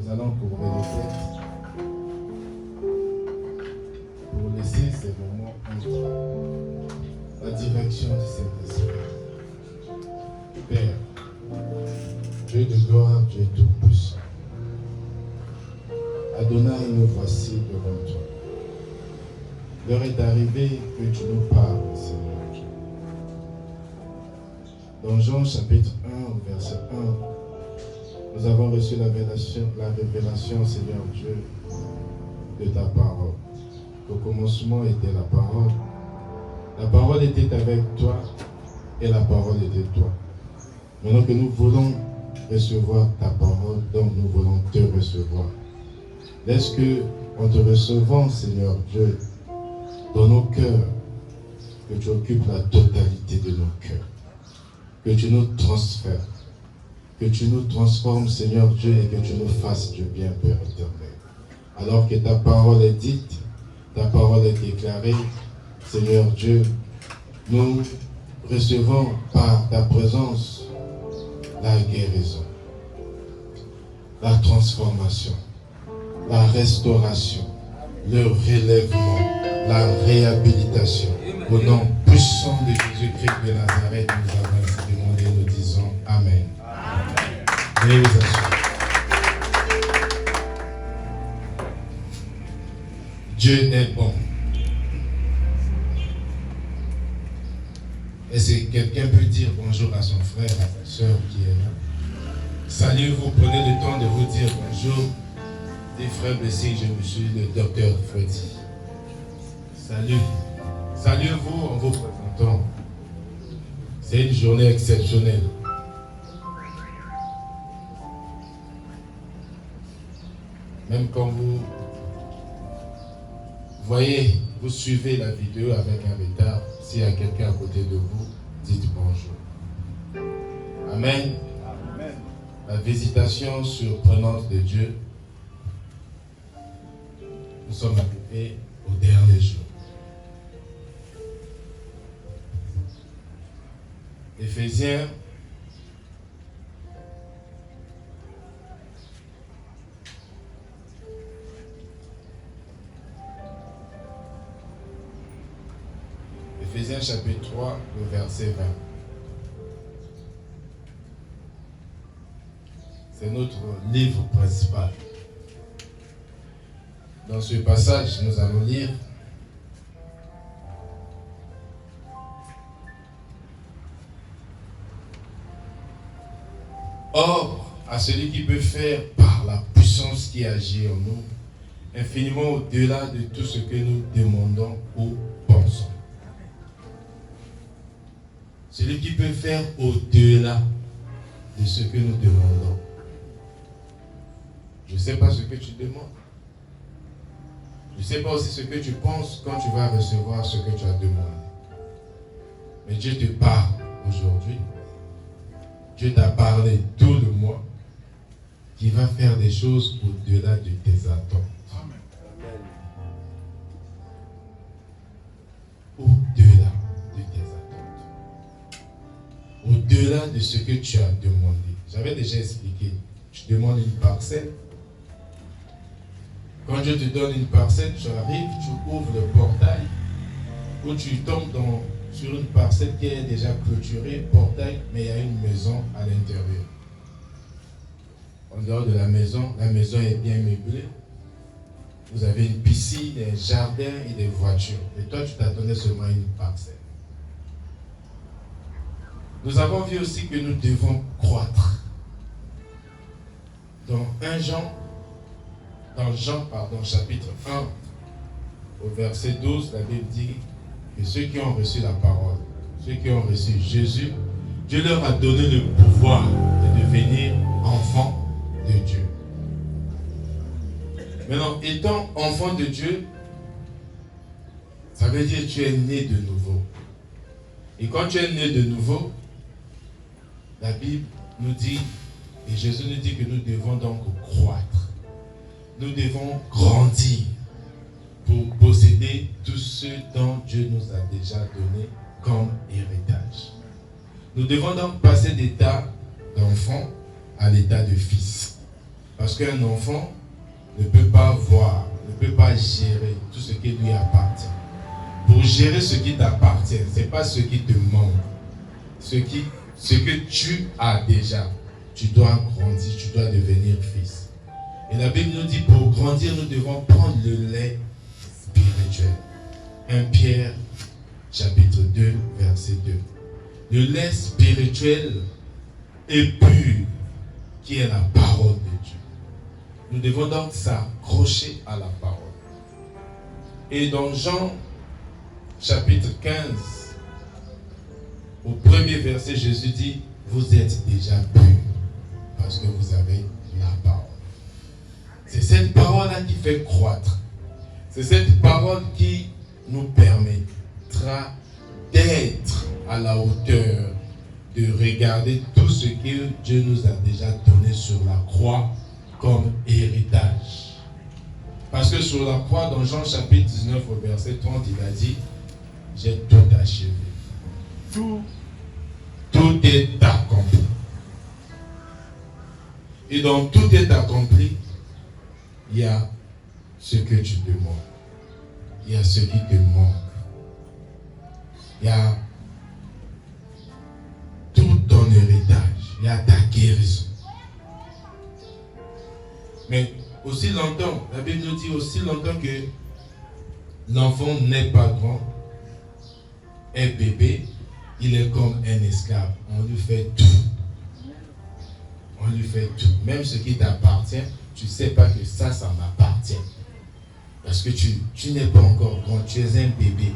Nous allons couvrir le texte pour laisser ces moments entre la direction du Saint-Esprit. Père, Dieu de gloire, Dieu tout-puissant, Adonai, nous voici devant toi. L'heure est arrivée que tu nous parles, Seigneur Dieu. Dans Jean chapitre 1, verset 1, nous avons reçu la révélation, Seigneur Dieu, de ta parole. Au commencement était la parole. La parole était avec toi et la parole était toi. Maintenant que nous voulons recevoir ta parole, donc nous voulons te recevoir. Laisse que, en te recevant, Seigneur Dieu, dans nos cœurs, que tu occupes la totalité de nos cœurs. Que tu nous transfères. Que tu nous transformes, Seigneur Dieu, et que tu nous fasses du bien, Père éternel. Alors que ta parole est dite, ta parole est déclarée, Seigneur Dieu, nous recevons par ta présence la guérison, la transformation, la restauration, le relèvement, la réhabilitation. Au nom puissant de Jésus-Christ de Nazareth, nous avons demandé, nous disons Amen. Veuillez vous asseoir. Dieu est bon. Est-ce que quelqu'un peut dire bonjour à son frère, à sa soeur qui est là? Salut-vous, prenez le temps de vous dire bonjour. Des frères blessés, je me suis le docteur Freddy. Salut. Salut-vous en vous présentant. C'est une journée exceptionnelle. Même quand vous voyez, vous suivez la vidéo avec un retard, s'il y a quelqu'un à côté de vous, dites bonjour. Amen. Amen. La visitation surprenante de Dieu. Nous sommes arrivés au dernier jour. Éphésiens chapitre 3, le verset 20. C'est notre livre principal. Dans ce passage, nous allons lire Or, à celui qui peut faire par la puissance qui agit en nous, infiniment au-delà de tout ce que nous demandons ou pensons. Celui qui peut faire au-delà de ce que nous demandons. Je ne sais pas ce que tu demandes. Je ne sais pas aussi ce que tu penses quand tu vas recevoir ce que tu as demandé. Mais Dieu te parle aujourd'hui. Dieu t'a parlé tout le mois qui va faire des choses au-delà de tes attentes. Au-delà de tes attentes. Au-delà de ce que tu as demandé. J'avais déjà expliqué. Tu demandes une parcelle. Quand Dieu te donne une parcelle, tu arrives, tu ouvres le portail, ou tu tombes sur une parcelle qui est déjà clôturée, portail, mais il y a une maison à l'intérieur. En dehors de la maison est bien meublée. Vous avez une piscine, un jardin et des voitures. Et toi, tu t'attendais seulement à une parcelle. Nous avons vu aussi que nous devons croître. Dans Jean, chapitre 1, au verset 12, la Bible dit que ceux qui ont reçu la parole, ceux qui ont reçu Jésus, Dieu leur a donné le pouvoir de devenir enfants de Dieu. Maintenant, étant enfant de Dieu, ça veut dire que tu es né de nouveau. Et quand tu es né de nouveau, la Bible nous dit, et Jésus nous dit que nous devons donc croître. Nous devons grandir pour posséder tout ce dont Dieu nous a déjà donné comme héritage. Nous devons donc passer d'état d'enfant à l'état de fils. Parce qu'un enfant ne peut pas voir, ne peut pas gérer tout ce qui lui appartient. Pour gérer ce qui t'appartient, ce n'est pas ce qui te manque. Ce que tu as déjà, tu dois grandir, tu dois devenir fils. Et la Bible nous dit, pour grandir, nous devons prendre le lait spirituel. 1 Pierre, chapitre 2, verset 2. Le lait spirituel est pur, qui est la parole de Dieu. Nous devons donc s'accrocher à la parole. Et dans Jean, chapitre 15, au premier verset, Jésus dit, vous êtes déjà purs parce que vous avez la parole. C'est cette parole-là qui fait croître. C'est cette parole qui nous permettra d'être à la hauteur, de regarder tout ce que Dieu nous a déjà donné sur la croix comme héritage. Parce que sur la croix, dans Jean chapitre 19 au verset 30, il a dit, j'ai tout achevé. Tout est accompli. Et dans tout est accompli, il y a ce que tu demandes. Il y a ce qui te manque. Il y a tout ton héritage. Il y a ta guérison. Mais aussi longtemps, la Bible nous dit aussi longtemps que l'enfant n'est pas grand, est bébé, il est comme un esclave. On lui fait tout. On lui fait tout. Même ce qui t'appartient, tu ne sais pas que ça m'appartient. Parce que tu n'es pas encore grand, tu es un bébé.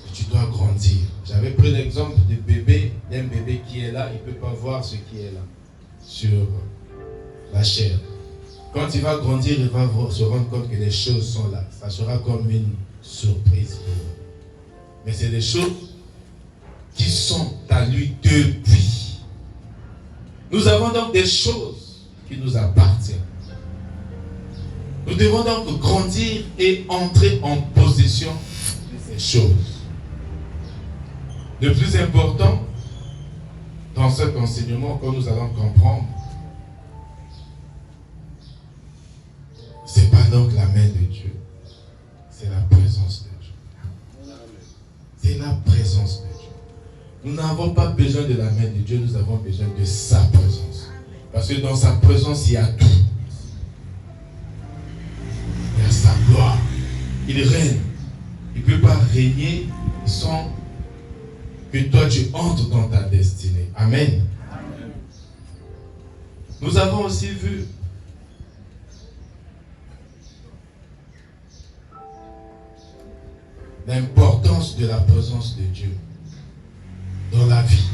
Et tu dois grandir. J'avais pris l'exemple d'un bébé qui est là, il ne peut pas voir ce qui est là, sur la chair. Quand il va grandir, il va se rendre compte que les choses sont là. Ça sera comme une surprise. Mais c'est des choses qui sont à lui depuis. Nous avons donc des choses qui nous appartiennent. Nous devons donc grandir et entrer en possession de ces choses. Le plus important dans cet enseignement que nous allons comprendre, ce n'est pas donc la main de Dieu, c'est la présence de Dieu. C'est la présence de Dieu. Nous n'avons pas besoin de la main de Dieu, nous avons besoin de sa présence. Parce que dans sa présence, il y a tout. Il y a sa gloire. Il règne. Il ne peut pas régner sans que toi tu entres dans ta destinée. Amen. Amen. Nous avons aussi vu l'importance de la présence de Dieu dans la vie.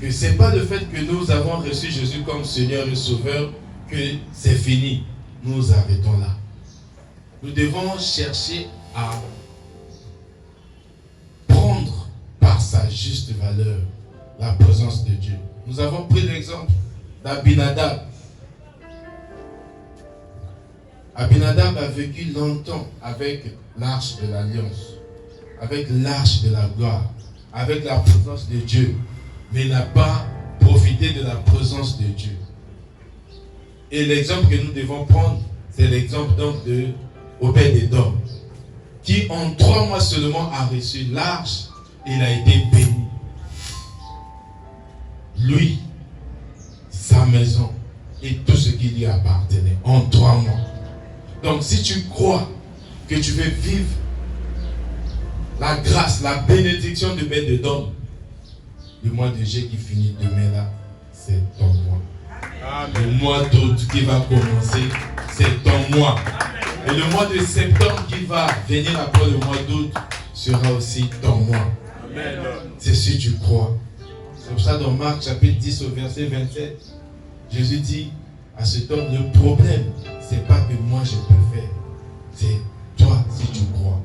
Que ce n'est pas le fait que nous avons reçu Jésus comme Seigneur et Sauveur que c'est fini. Nous arrêtons là. Nous devons chercher à prendre par sa juste valeur la présence de Dieu. Nous avons pris l'exemple d'Abinadab. Abinadab a vécu longtemps avec l'arche de l'alliance, avec l'arche de la gloire, avec la présence de Dieu, mais n'a pas profité de la présence de Dieu. Et l'exemple que nous devons prendre, c'est l'exemple donc de Obed-Édom, qui en 3 mois seulement a reçu l'arche et il a été béni. Lui, sa maison et tout ce qui lui appartenait en 3 mois. Donc si tu crois que tu veux vivre la grâce, la bénédiction de Obed-Édom, le mois de juillet qui finit demain là, c'est ton mois. Amen. Le mois d'août qui va commencer, c'est ton mois. Et le mois de septembre qui va venir après le mois d'août sera aussi ton mois. Amen. C'est si tu crois. C'est pour ça dans Marc chapitre 10 au verset 27, Jésus dit à cet homme, le problème, c'est pas que moi je peux faire, c'est toi si tu crois.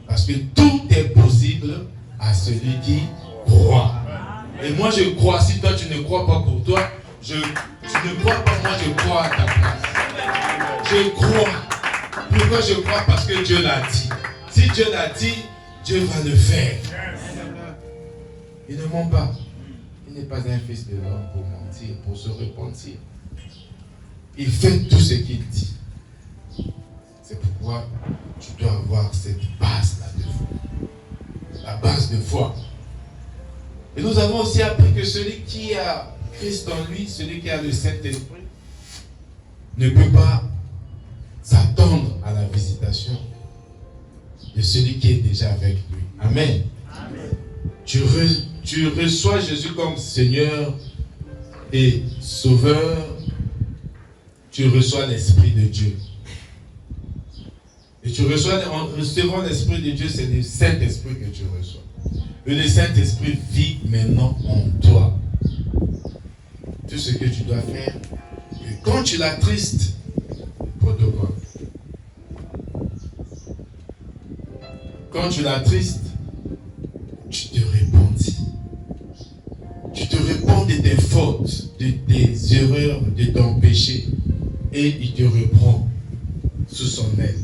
Parce que tout est possible à celui qui croit. Et moi je crois, si toi tu ne crois pas pour toi, tu ne crois pas, moi je crois à ta place. Je crois. Pourquoi je crois? Parce que Dieu l'a dit. Si Dieu l'a dit, Dieu va le faire. Il ne ment pas. Il n'est pas un fils de l'homme pour mentir, pour se repentir. Il fait tout ce qu'il dit. C'est pourquoi tu dois avoir cette base-là de foi. La base de foi. Et nous avons aussi appris que celui qui a Christ en lui, celui qui a le Saint-Esprit, ne peut pas s'attendre à la visitation de celui qui est déjà avec lui. Amen. Amen. Tu reçois Jésus comme Seigneur et Sauveur, tu reçois l'Esprit de Dieu. Et en recevant l'Esprit de Dieu, c'est le Saint-Esprit que tu reçois. Et le Saint-Esprit vit maintenant en toi. Tout ce que tu dois faire. Et quand tu l'attristes, protocole. Quand tu l'attristes, tu te repentis. Tu te repens de tes fautes, de tes erreurs, de ton péché. Et il te reprend sous son aile.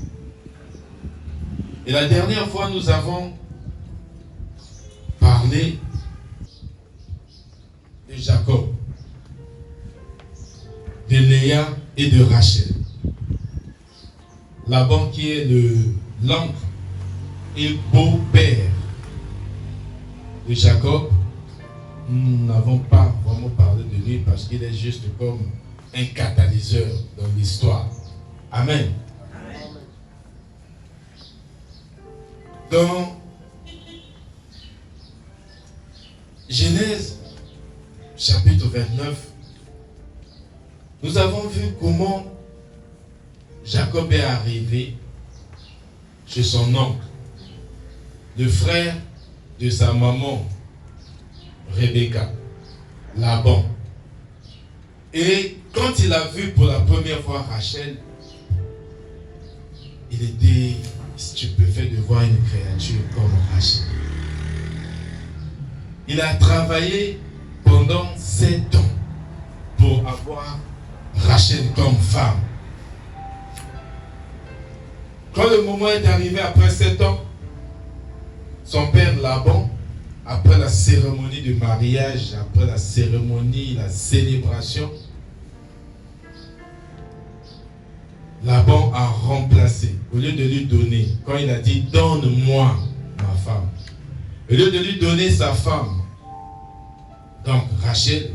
Et la dernière fois, nous avons parlé de Jacob, de Léa et de Rachel. Laban qui est l'oncle et beau-père de Jacob. Nous n'avons pas vraiment parlé de lui parce qu'il est juste comme un catalyseur dans l'histoire. Amen. Dans Genèse, chapitre 29, nous avons vu comment Jacob est arrivé chez son oncle, le frère de sa maman, Rebecca, Laban. Et quand il a vu pour la première fois Rachel, il était stupéfait de voir une créature comme Rachel. Il a travaillé pendant 7 ans pour avoir Rachel comme femme. Quand le moment est arrivé après 7 ans, son père Laban, après la cérémonie de mariage, après la cérémonie, la célébration, Laban a remplacé, au lieu de lui donner, quand il a dit « Donne-moi ma femme », au lieu de lui donner sa femme, donc Rachel,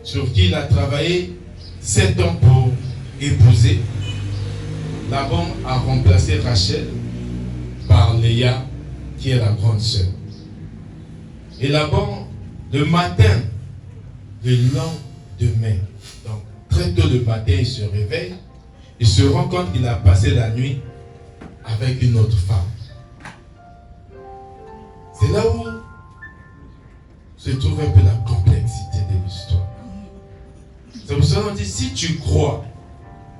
sur qui il a travaillé 7 ans pour épouser, Laban a remplacé Rachel par Léa, qui est la grande sœur. Et Laban, le matin, le lendemain, donc très tôt le matin, il se réveille, il se rend compte qu'il a passé la nuit avec une autre femme. C'est là où se trouve un peu la complexité de l'histoire. C'est pour ça qu'on dit, si tu crois,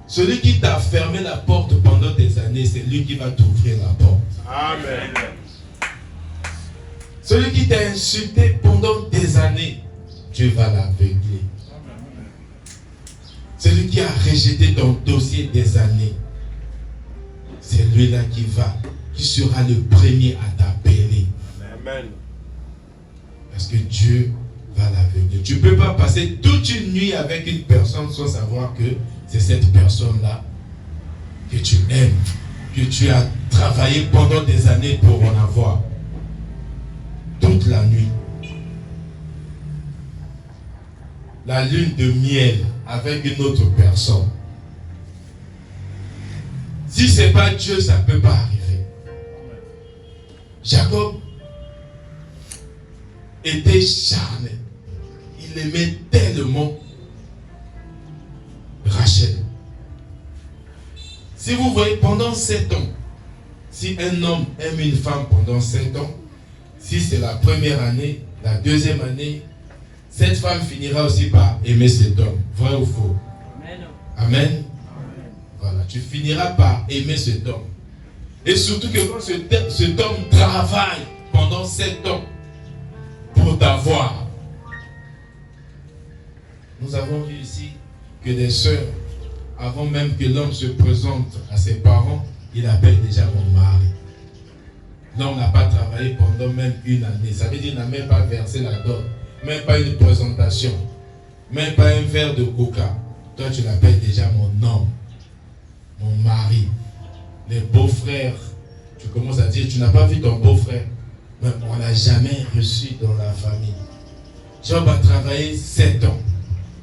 celui qui t'a fermé la porte pendant des années, c'est lui qui va t'ouvrir la porte. Amen. Celui qui t'a insulté pendant des années, Dieu va l'aveugler. Celui qui a rejeté ton dossier des années, c'est lui-là qui sera le premier à t'appeler. Amen. Parce que Dieu va l'aveugler. Tu ne peux pas passer toute une nuit avec une personne sans savoir que c'est cette personne-là que tu aimes, que tu as travaillé pendant des années pour en avoir. Toute la nuit. La lune de miel avec une autre personne. Si ce n'est pas Dieu, ça ne peut pas arriver. Jacob était charnel. Il aimait tellement Rachel. Si vous voyez, pendant 7 ans, si un homme aime une femme pendant 7 ans, si c'est la première année, la deuxième année, cette femme finira aussi par aimer cet homme. Vrai ou faux? Amen. Amen. Voilà, tu finiras par aimer cet homme. Et surtout que quand cet homme travaille pendant 7 ans pour t'avoir. Nous avons vu ici que des sœurs, avant même que l'homme se présente à ses parents, il appelle déjà mon mari. L'homme n'a pas travaillé pendant même une année. Ça veut dire qu'il n'a même pas versé la dot, même pas une présentation. Même pas un verre de coca. Toi, tu l'appelles déjà mon homme, mon mari. Les beaux-frères, tu commences à dire, tu n'as pas vu ton beau-frère. Mais on ne l'a jamais reçu dans la famille. Job a travaillé 7 ans.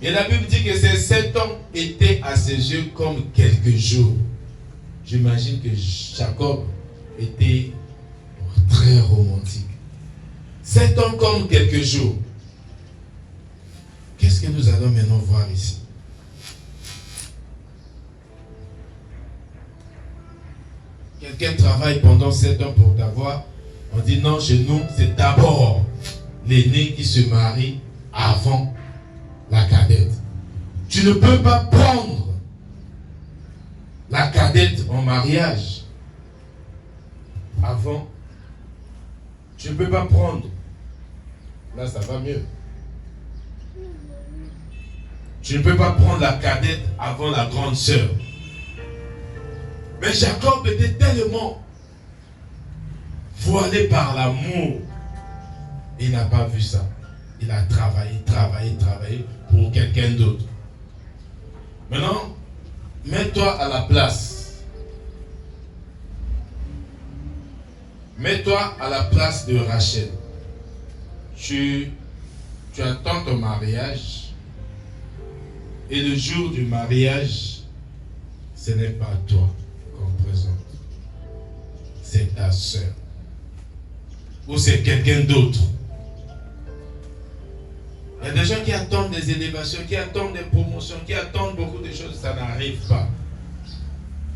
Et la Bible dit que ces 7 ans étaient à ses yeux comme quelques jours. J'imagine que Jacob était très romantique. 7 ans comme quelques jours. Qu'est-ce que nous allons maintenant voir ici? Quelqu'un travaille pendant 7 ans pour t'avoir. On dit non, chez nous, c'est d'abord l'aîné qui se marie avant la cadette. Tu ne peux pas prendre la cadette en mariage avant. Tu ne peux pas prendre. Là, ça va mieux. Tu ne peux pas prendre la cadette avant la grande sœur. Mais Jacob était tellement voilé par l'amour. Il n'a pas vu ça. Il a travaillé pour quelqu'un d'autre. Maintenant, mets-toi à la place. Mets-toi à la place de Rachel. Tu attends ton mariage. Et le jour du mariage, ce n'est pas toi qu'on présente. C'est ta soeur. Ou c'est quelqu'un d'autre. Il y a des gens qui attendent des élévations, qui attendent des promotions, qui attendent beaucoup de choses, ça n'arrive pas.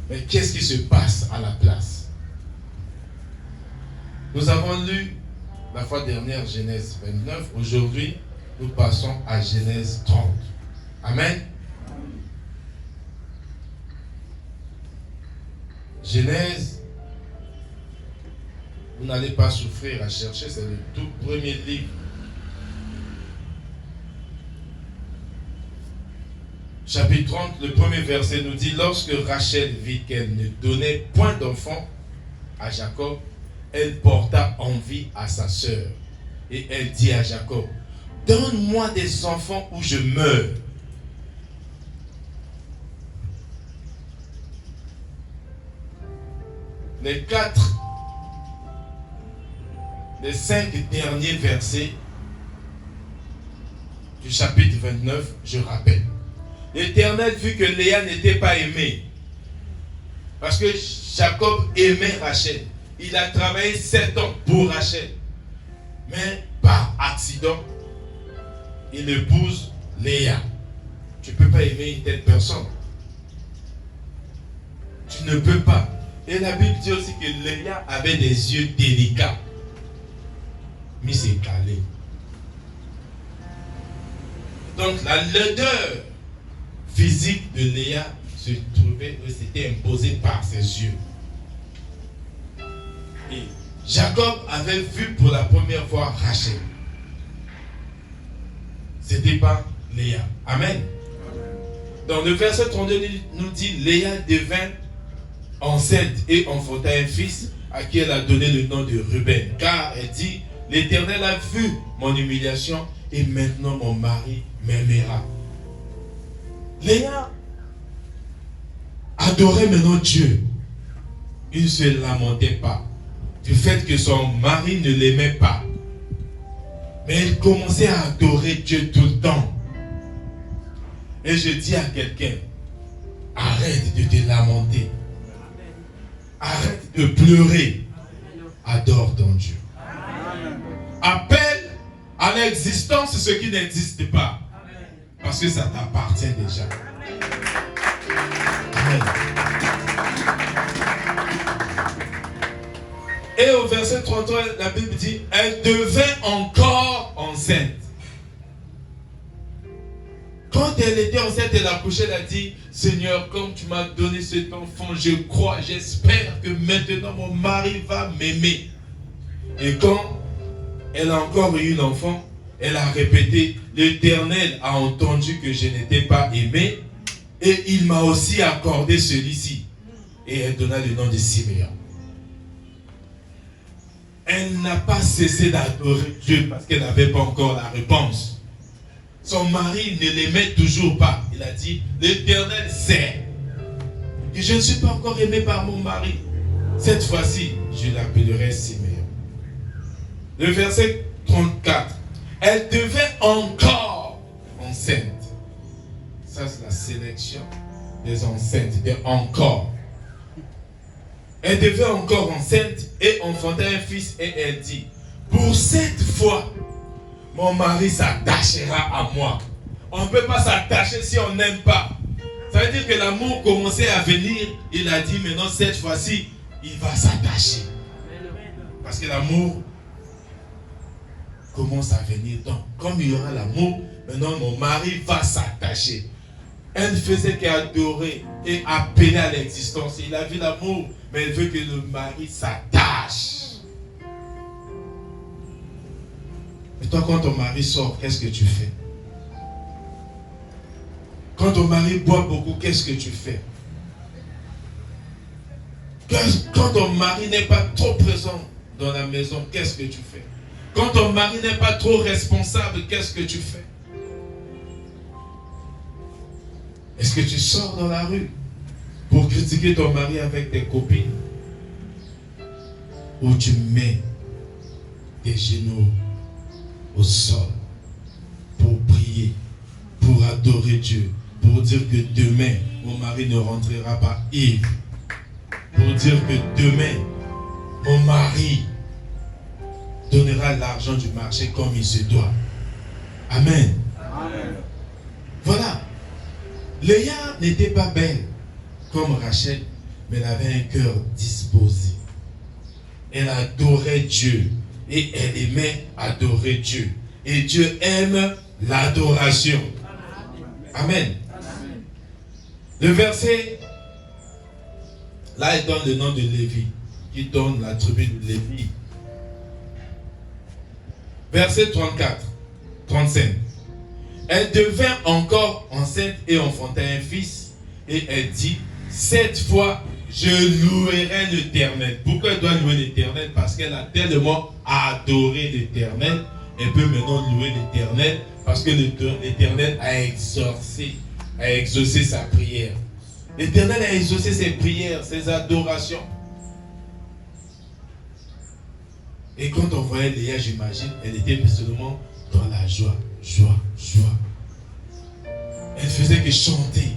Mais qu'est-ce qui se passe à la place? Nous avons lu la fois dernière Genèse 29. Aujourd'hui, nous passons à Genèse 30. Amen. Genèse, vous n'allez pas souffrir à chercher, c'est le tout premier livre. Chapitre 30, le premier verset nous dit: lorsque Rachel vit qu'elle ne donnait point d'enfant à Jacob, elle porta envie à sa sœur. Et elle dit à Jacob: donne-moi des enfants ou je meurs. Les 5 derniers versets du chapitre 29, je rappelle. L'Éternel vit que Léa n'était pas aimée. Parce que Jacob aimait Rachel. Il a travaillé 7 ans pour Rachel. Mais par accident, il épouse Léa. Tu ne peux pas aimer une telle personne. Tu ne peux pas. Et la Bible dit aussi que Léa avait des yeux délicats. Mais c'est calé. Donc la laideur physique de Léa se trouvait, c'était imposée par ses yeux. Et Jacob avait vu pour la première fois Rachel. C'était pas Léa. Amen. Dans le verset 32, nous dit: Léa devint enceinte et enfanta un fils à qui elle a donné le nom de Ruben. Car elle dit: l'Éternel a vu mon humiliation et maintenant mon mari m'aimera. Léa adorait maintenant Dieu. Il ne se lamentait pas du fait que son mari ne l'aimait pas. Mais elle commençait à adorer Dieu tout le temps. Et je dis à quelqu'un: arrête de te lamenter. Arrête de pleurer. Adore ton Dieu. Appelle à l'existence ce qui n'existe pas. Parce que ça t'appartient déjà. Amen. Et au verset 33, la Bible dit: elle devint encore enceinte. Quand elle était enceinte, elle a accouché, elle a dit: Seigneur, comme tu m'as donné cet enfant, je crois, j'espère que maintenant mon mari va m'aimer. Et quand elle a encore eu un enfant, elle a répété: l'Éternel a entendu que je n'étais pas aimé et il m'a aussi accordé celui-ci. Et elle donna le nom de Siméon. Elle n'a pas cessé d'adorer Dieu parce qu'elle n'avait pas encore la réponse. son mari ne l'aimait toujours pas. Il a dit, l'Éternel sait que je ne suis pas encore aimé par mon mari. Cette fois-ci, je l'appellerai Siméon. Le verset 34. Elle devait encore enceinte. Ça, c'est la sélection des enceintes, de encore. Elle devait encore enceinte et enfanter un fils et elle dit, pour cette fois, mon mari s'attachera à moi. On ne peut pas s'attacher si on n'aime pas. Ça veut dire que l'amour commençait à venir. Il a dit maintenant cette fois-ci, il va s'attacher. Parce que l'amour commence à venir. Donc, comme il y aura l'amour, maintenant mon mari va s'attacher. Elle ne faisait qu'adorer et appeler à l'existence. Il a vu l'amour, mais elle veut que le mari s'attache. Et toi, quand ton mari sort, qu'est-ce que tu fais? Quand ton mari boit beaucoup, qu'est-ce que tu fais? Quand ton mari n'est pas trop présent dans la maison, qu'est-ce que tu fais? Quand ton mari n'est pas trop responsable, qu'est-ce que tu fais? Est-ce que tu sors dans la rue pour critiquer ton mari avec tes copines? Ou tu mets tes genoux au sol pour prier, pour adorer Dieu, pour dire que demain, mon mari ne rentrera pas ivre, pour dire que demain, mon mari donnera l'argent du marché comme il se doit. Amen. Amen. Voilà. Léa n'était pas belle comme Rachel, mais elle avait un cœur disposé. Elle adorait Dieu et elle aimait adorer Dieu. Et Dieu aime l'adoration. Amen. Le verset, là il donne le nom de Lévi, qui donne la tribu de Lévi. Verset 34, 35. Elle devint encore enceinte et enfantait un fils. Et elle dit, cette fois, je louerai l'Éternel. Pourquoi elle doit louer l'Éternel? Parce qu'elle a tellement adoré l'Éternel. Elle peut maintenant louer l'Éternel parce que l'Éternel a exaucé sa prière. L'Éternel a exaucé ses prières, ses adorations. Et quand on voyait Léa, j'imagine, elle était seulement dans la joie. Joie. Elle faisait que chanter.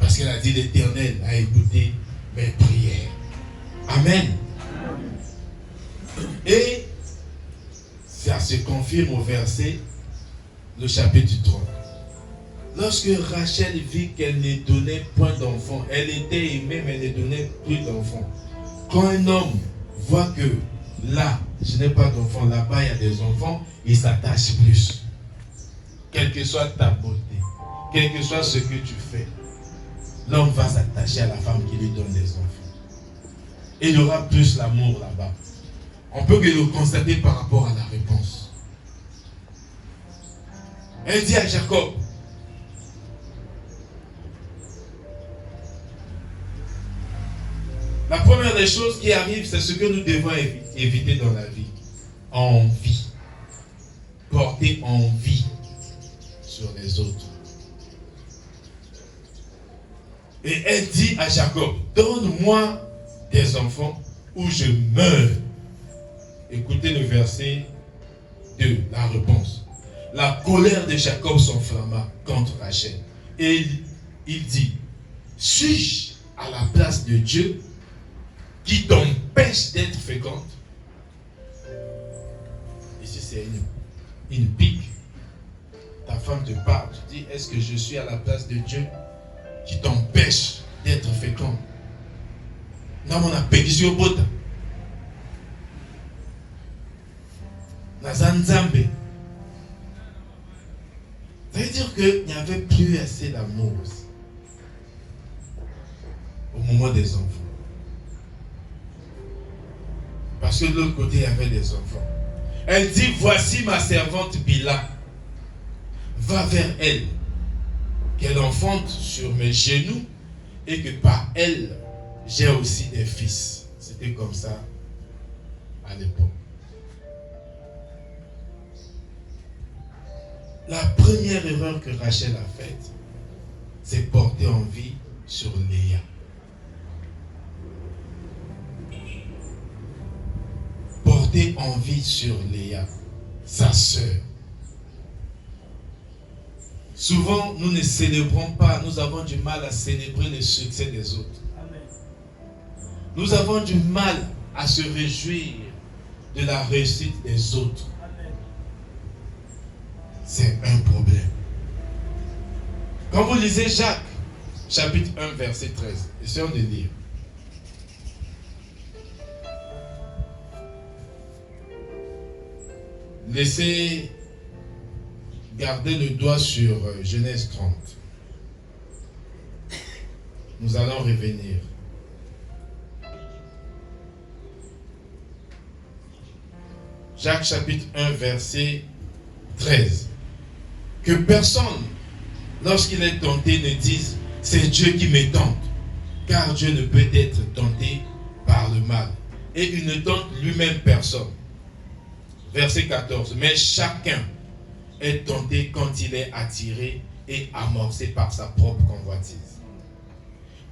Parce qu'elle a dit l'Éternel a écouté mes prières. Amen. Et ça se confirme au verset, le chapitre 30. Lorsque Rachel vit qu'elle ne donnait point d'enfant, elle était aimée mais elle ne donnait plus d'enfant. Quand un homme voit que là, je n'ai pas d'enfant, là-bas il y a des enfants, il s'attache plus. Quelle que soit ta beauté, quel que soit ce que tu fais, l'homme va s'attacher à la femme qui lui donne des enfants. Et il y aura plus l'amour là-bas. On peut que le constater par rapport à la réponse. Elle dit à Jacob, la première des choses qui arrive, c'est ce que nous devons éviter dans la vie. Envie. Porter envie sur les autres. Et elle dit à Jacob, donne-moi des enfants ou je meurs. Écoutez le verset 2, la réponse. La colère de Jacob s'enflamma contre Rachel. Et il dit, suis-je à la place de Dieu qui t'empêche d'être féconde? Ici c'est une pique. Ta femme te parle, tu dis, est-ce que je suis à la place de Dieu qui t'empêche d'être féconde? Non, on a péché sur Bota. Nazanzambe. Ça veut dire qu'il n'y avait plus assez d'amour aussi. Au moment des enfants. Parce que de l'autre côté, il y avait des enfants. Elle dit, voici ma servante Bila. Va vers elle. Qu'elle enfante sur mes genoux et que par elle, j'ai aussi des fils. C'était comme ça à l'époque. La première erreur que Rachel a faite, c'est porter envie sur Léa. Porter envie sur Léa, sa sœur. Souvent, nous ne célébrons pas, nous avons du mal à célébrer le succès des autres. Amen. Nous avons du mal à se réjouir de la réussite des autres. Amen. C'est un problème. Quand vous lisez Jacques, chapitre 1, verset 13, essayons de lire. Laissez garder le doigt sur Genèse 30. Nous allons revenir. Jacques chapitre 1 verset 13. Que personne, lorsqu'il est tenté, ne dise « c'est Dieu qui me tente », car Dieu ne peut être tenté par le mal. Et il ne tente lui-même personne. Verset 14. Mais chacun est tenté quand il est attiré et amorcé par sa propre convoitise.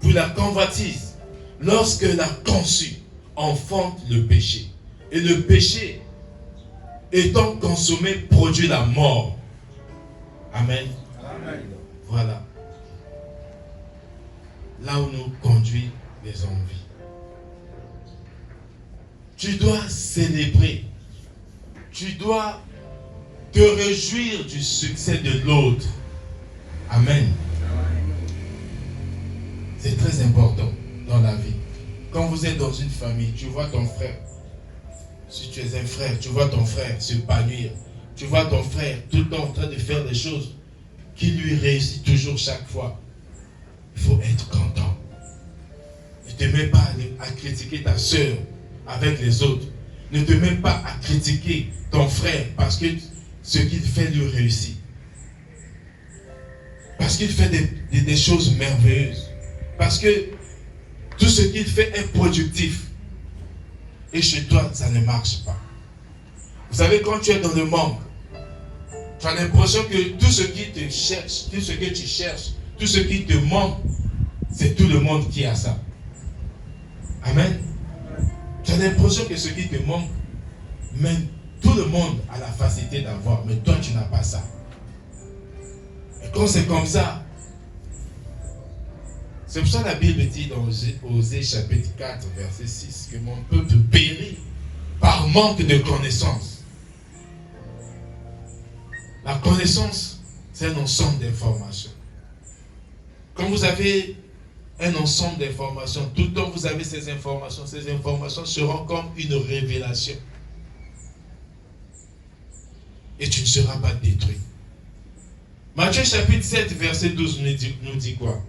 Pour la convoitise, lorsqu'elle a conçu, enfante le péché. Et le péché, étant consommé, produit la mort. Amen. Amen. Voilà. Là où nous conduit les envies. Tu dois célébrer. Tu dois te réjouir du succès de l'autre. Amen. C'est très important dans la vie. Quand vous êtes dans une famille, tu vois ton frère. Si tu es un frère, tu vois ton frère s'épanouir. Tu vois ton frère tout le temps en train de faire des choses qui lui réussissent toujours chaque fois. Il faut être content. Ne te mets pas à critiquer ta soeur avec les autres. Ne te mets pas à critiquer ton frère parce que ce qu'il fait lui réussit. Parce qu'il fait des choses merveilleuses. Parce que tout ce qu'il fait est productif. Et chez toi, ça ne marche pas. Vous savez, quand tu es dans le manque, tu as l'impression que tout ce qui te cherche, tout ce que tu cherches, tout ce qui te manque, c'est tout le monde qui a ça. Amen. Tu as l'impression que ce qui te manque, même tout le monde a la facilité d'avoir, mais toi tu n'as pas ça. Et quand c'est comme ça, c'est pour ça que la Bible dit dans Osée chapitre 4, verset 6, que mon peuple périt par manque de connaissance. La connaissance, c'est un ensemble d'informations. Quand vous avez un ensemble d'informations, tout le temps vous avez ces informations seront comme une révélation. Et tu ne seras pas détruit. Matthieu chapitre 7, verset 12 nous dit quoi?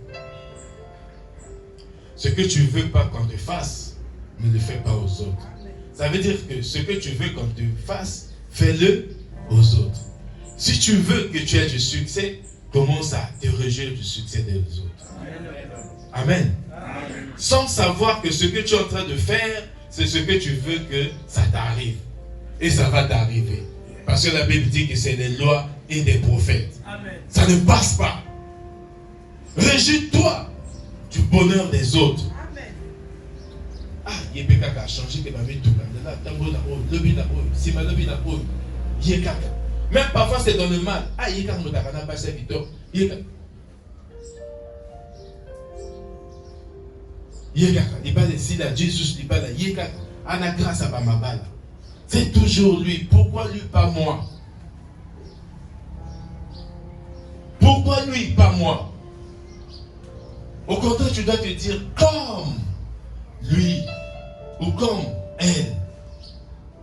Ce que tu veux pas qu'on te fasse, ne le fais pas aux autres. Ça veut dire que ce que tu veux qu'on te fasse, fais-le aux autres. Si tu veux que tu aies du succès, commence à te réjouir du succès des autres. Amen. Amen. Sans savoir que ce que tu es en train de faire, c'est ce que tu veux que ça t'arrive. Et ça va t'arriver. Parce que la Bible dit que c'est les lois et des prophètes. Amen. Ça ne passe pas. Réjouis-toi du bonheur des autres. Amen. Ah, il y a quelqu'un qui a changé, qui m'a mis tout là. Même parfois c'est dans le mal. Ah, il y a quelqu'un qui a passé Victor. Il parle de Sila, Jésus, il parle de Yéka. Ana grâce à Bamabala. C'est toujours lui. Pourquoi lui, pas moi? Pourquoi lui, pas moi? Au contraire, tu dois te dire comme lui ou comme elle.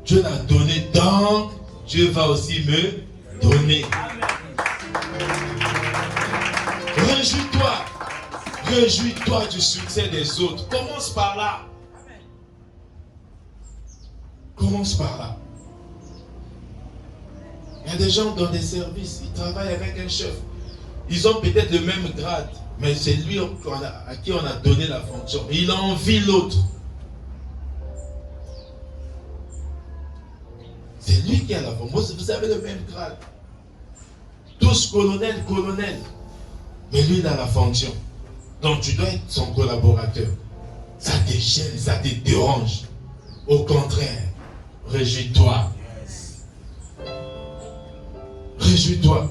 Dieu l'a donné, donc Dieu va aussi me donner. Réjouis-toi. Réjouis-toi du succès des autres. Commence par là. Commence par là. Il y a des gens dans des services, ils travaillent avec un chef. Ils ont peut-être le même grade, mais c'est lui à qui on a donné la fonction. Il envie l'autre. C'est lui qui a la fonction. Vous avez le même grade. tous colonel. Mais lui, il a la fonction. Donc tu dois être son collaborateur. Ça te gêne, ça te dérange. Au contraire, réjouis-toi. Réjouis-toi.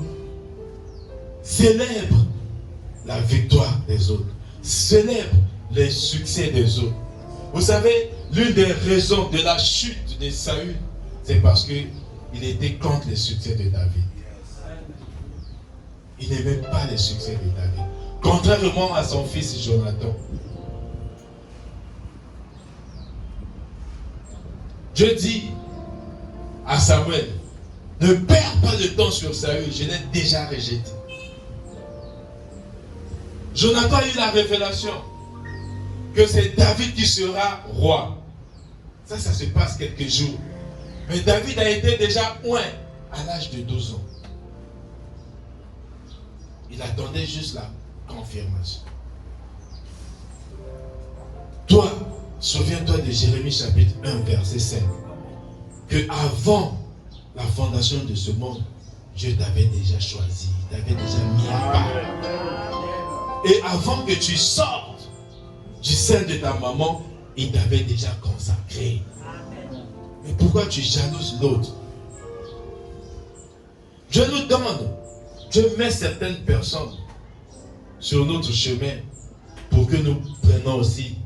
Célèbre la victoire des autres. Célèbre les succès des autres. Vous savez, l'une des raisons de la chute de Saül, c'est parce qu'il était contre les succès de David. Il n'aimait pas les succès de David. Contrairement à son fils Jonathan. Dieu dit à Samuel, ne perds pas de temps sur Saül, je l'ai déjà rejeté. Jonathan a eu la révélation que c'est David qui sera roi. Ça se passe quelques jours. Mais David a été déjà oint à l'âge de 12 ans. Il attendait juste la confirmation. Toi, souviens-toi de Jérémie chapitre 1, verset 5. Que avant la fondation de ce monde, Dieu t'avait déjà choisi, t'avait déjà mis à part. Et avant que tu sortes du sein de ta maman, il t'avait déjà consacré. Mais pourquoi tu jalouses l'autre? Dieu nous donne, Dieu met certaines personnes sur notre chemin pour que nous prenions aussi,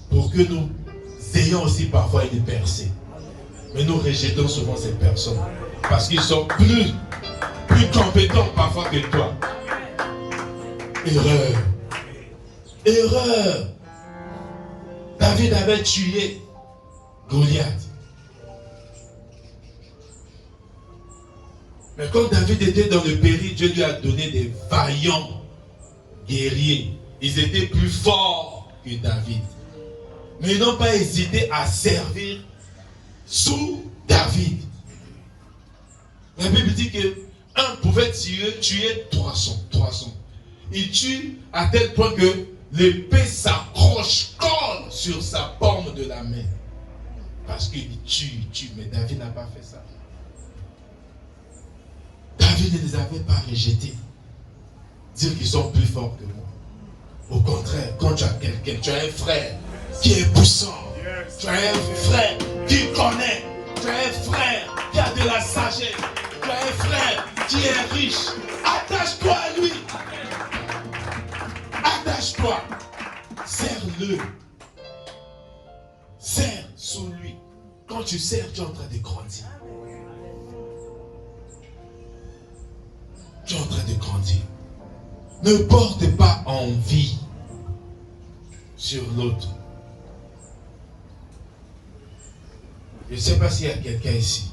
pour que nous ayons aussi parfois une percée. Mais nous rejetons souvent ces personnes parce qu'ils sont plus compétents parfois que toi. Erreur. David avait tué Goliath. Mais quand David était dans le péril, Dieu lui a donné des vaillants guerriers. Ils étaient plus forts que David. Mais ils n'ont pas hésité à servir sous David. La Bible dit qu'un pouvait tuer 300. Il tue à tel point que l'épée s'accroche, colle sur sa paume de la main. Parce qu'il tue. Mais David n'a pas fait ça. David ne les avait pas rejetés. Dire qu'ils sont plus forts que moi. Au contraire, quand tu as quelqu'un, tu as un frère qui est puissant. Tu as un frère qui connaît. Tu as un frère qui a de la sagesse. Tu as un frère qui est riche. Attache-toi à lui. Attache-toi. Serre-le. Serre sous lui. Quand tu serres, tu es en train de grandir. Tu es en train de grandir. Ne porte pas envie sur l'autre. Je ne sais pas s'il y a quelqu'un ici.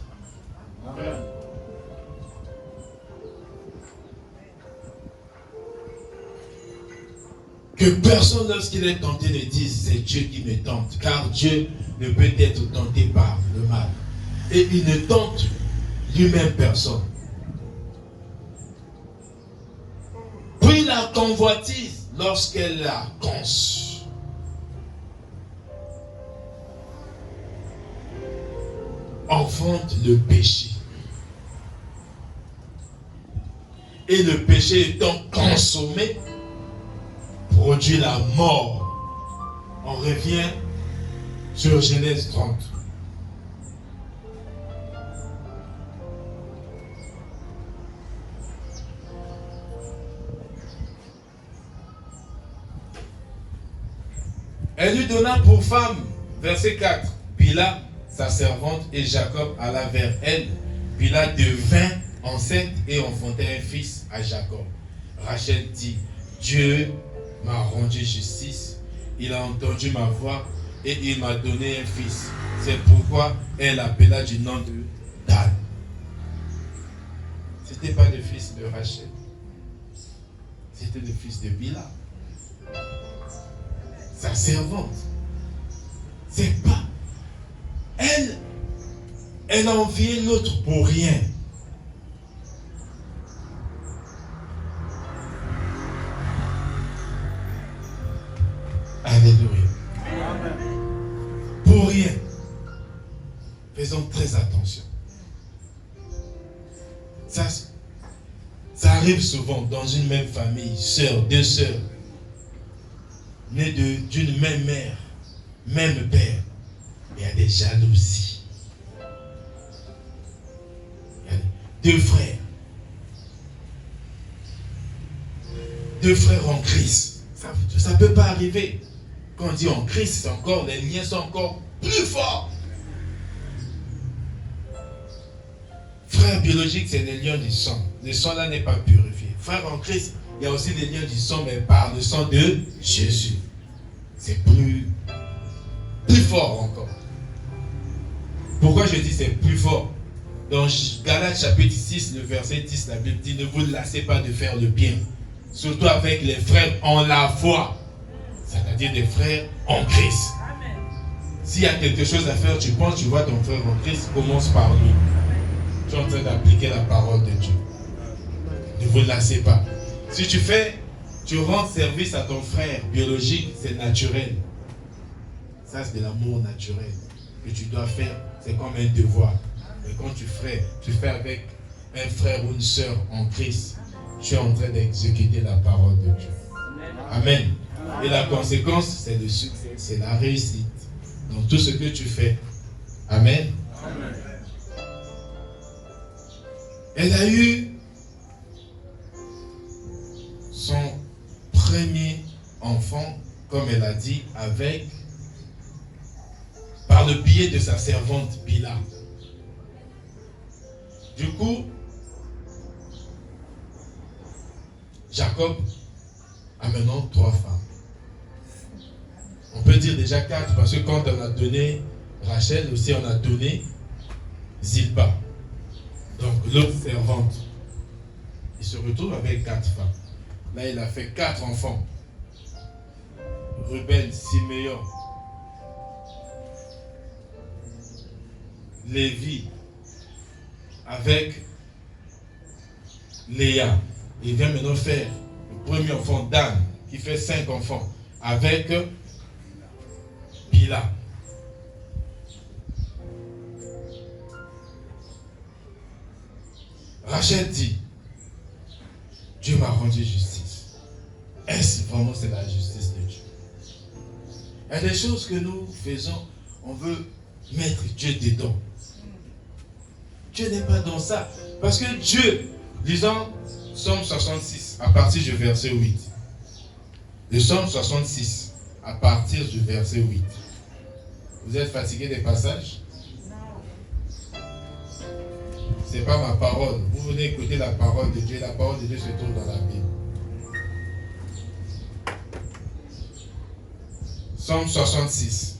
Amen. Que personne, lorsqu'il est tenté, ne dise c'est Dieu qui me tente, car Dieu ne peut être tenté par le mal. Et il ne tente lui-même personne. Puis la convoitise, lorsqu'elle la conçue, enfante le péché. Et le péché étant consommé, produit la mort. On revient sur Genèse 30. Elle lui donna pour femme, verset 4, Bilha, sa servante, et Jacob alla vers elle. Bilha devint enceinte et enfantait un fils à Jacob. Rachel dit, Dieu m'a rendu justice, il a entendu ma voix et il m'a donné un fils. C'est pourquoi elle appela du nom de Dan. Ce n'était pas le fils de Rachel, c'était le fils de Bilha, sa servante. C'est pas elle a envié l'autre pour rien. Alléluia. Pour rien. Faisons très attention. Ça arrive souvent dans une même famille, deux sœurs, nées d'une même mère, même père. Il y a des jalousies. Il y a deux frères en Christ. Ça ne peut pas arriver. Quand on dit en Christ, les liens sont encore plus forts. Frère biologique, c'est les liens du sang. Le sang là n'est pas purifié. Frère en Christ, il y a aussi les liens du sang, mais par le sang de Jésus. C'est plus fort encore. Pourquoi je dis c'est plus fort? Dans Galates chapitre 6, le verset 10, la Bible dit: ne vous lassez pas de faire le bien. Surtout avec les frères en la foi. C'est-à-dire des frères en Christ. S'il y a quelque chose à faire, tu vois ton frère en Christ, commence par lui. Tu es en train d'appliquer la parole de Dieu. Ne vous lassez pas. Si tu rends service à ton frère biologique, c'est naturel. Ça, c'est de l'amour naturel que tu dois faire. C'est comme un devoir. Mais quand tu fais avec un frère ou une sœur en Christ, tu es en train d'exécuter la parole de Dieu. Amen. Et la conséquence, c'est le succès, c'est la réussite dans tout ce que tu fais. Amen. Amen. Elle a eu son premier enfant, comme elle a dit, par le biais de sa servante Bila. Du coup, Jacob a maintenant 3 femmes. On peut dire déjà 4 parce que quand on a donné Rachel, aussi on a donné Zilpa. Donc l'autre servante. Il se retrouve avec 4 femmes. Là, il a fait 4 enfants. Ruben, Siméon, Lévi, avec Léa. Il vient maintenant faire le premier enfant, Dan, qui fait 5 enfants, avec Bila. Rachel dit: Dieu m'a rendu justice. Est-ce vraiment c'est la justice de Dieu? Il y a des choses que nous faisons, on veut mettre Dieu dedans. Dieu n'est pas dans ça. Parce que Dieu, lisons Psaume 66, à partir du verset 8. Le Psaume 66, à partir du verset 8. Vous êtes fatigué des passages? Ce n'est pas ma parole. Vous venez écouter la parole de Dieu. La parole de Dieu se trouve dans la Bible. Psaume 66.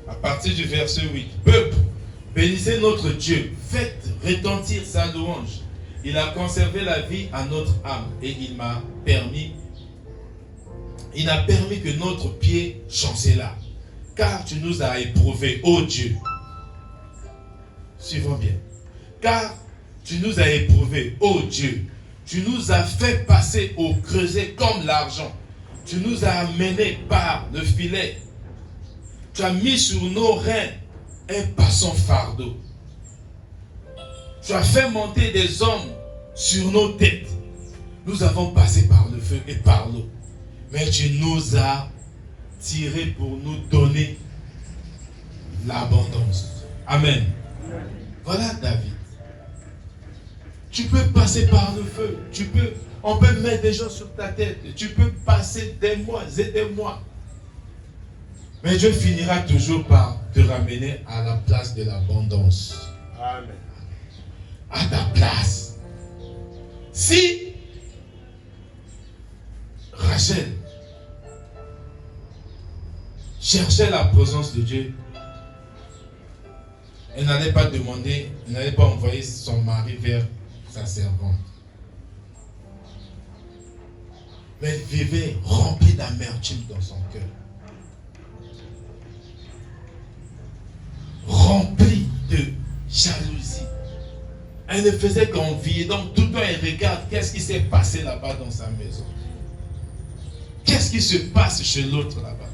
À partir du verset 8. Peuple, bénissez notre Dieu. Faites retentir sa louange. Il a conservé la vie à notre âme et il n'a permis que notre pied chancela. Car tu nous as éprouvés, ô Dieu. Suivons bien. Car tu nous as éprouvés, ô Dieu. Tu nous as fait passer au creuset comme l'argent. Tu nous as amenés par le filet. Tu as mis sur nos reins un passant fardeau. Tu as fait monter des hommes sur nos têtes. Nous avons passé par le feu et par l'eau. Mais tu nous as tirés pour nous donner l'abondance. Amen. Voilà David. Tu peux passer par le feu. On peut mettre des gens sur ta tête. Tu peux passer des mois et des mois. Mais Dieu finira toujours par te ramener à la place de l'abondance. Amen. À ta place. Si Rachel cherchait la présence de Dieu, elle n'allait pas demander, elle n'allait pas envoyer son mari vers sa servante. Mais elle vivait remplie d'amertume dans son cœur. Remplie de jalousie. Elle ne faisait qu'envier. Donc tout le temps elle regarde qu'est-ce qui s'est passé là-bas dans sa maison. Qu'est-ce qui se passe chez l'autre là-bas.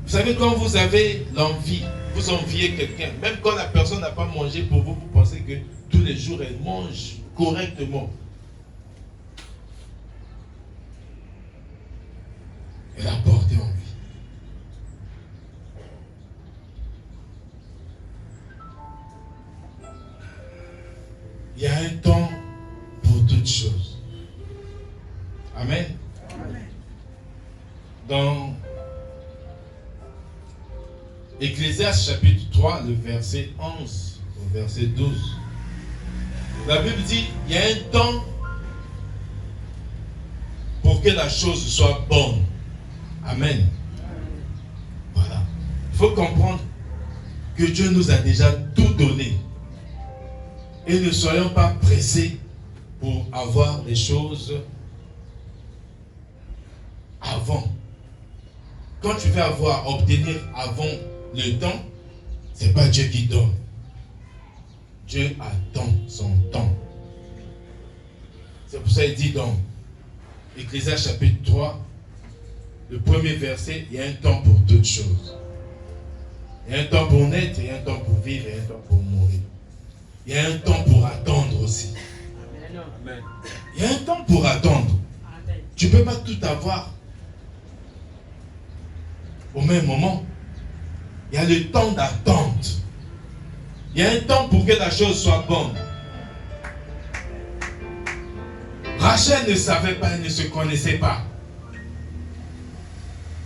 Vous savez, quand vous avez l'envie vous enviez quelqu'un. Même quand la personne n'a pas mangé pour vous, vous pensez que tous les jours elle mange correctement. Elle a porté en vie. Il y a un temps pour toutes choses. Amen. Amen. Dans Ecclésiaste chapitre 3, le verset 11 au verset 12, la Bible dit, il y a un temps pour que la chose soit bonne. Amen. Voilà. Il faut comprendre que Dieu nous a déjà tout donné. Et ne soyons pas pressés pour avoir les choses avant. Quand tu veux obtenir avant le temps, ce n'est pas Dieu qui donne. Dieu attend son temps. C'est pour ça qu'il dit dans Ecclésiaste chapitre 3, le premier verset, il y a un temps pour toutes choses. Il y a un temps pour naître, il y a un temps pour vivre, il y a un temps pour mourir. Il y a un temps pour attendre aussi. Amen. Il y a un temps pour attendre. Tu ne peux pas tout avoir au même moment. Il y a le temps d'attente. Il y a un temps pour que la chose soit bonne. Rachel ne savait pas, elle ne se connaissait pas.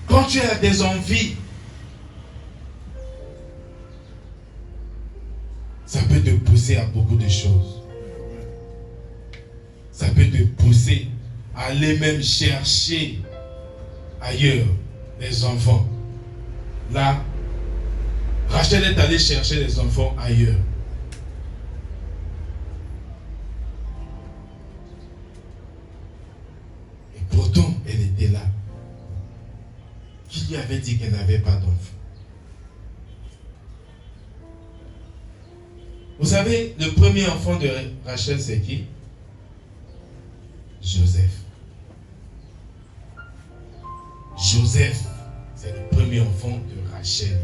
Quand tu as des envies, ça peut te pousser à beaucoup de choses. Ça peut te pousser à aller même chercher ailleurs les enfants. Là, Rachel est allée chercher les enfants ailleurs. Et pourtant, elle était là. Qui lui avait dit qu'elle n'avait pas d'enfant? Vous savez, le premier enfant de Rachel, c'est qui? Joseph. Joseph, c'est le premier enfant de Rachel.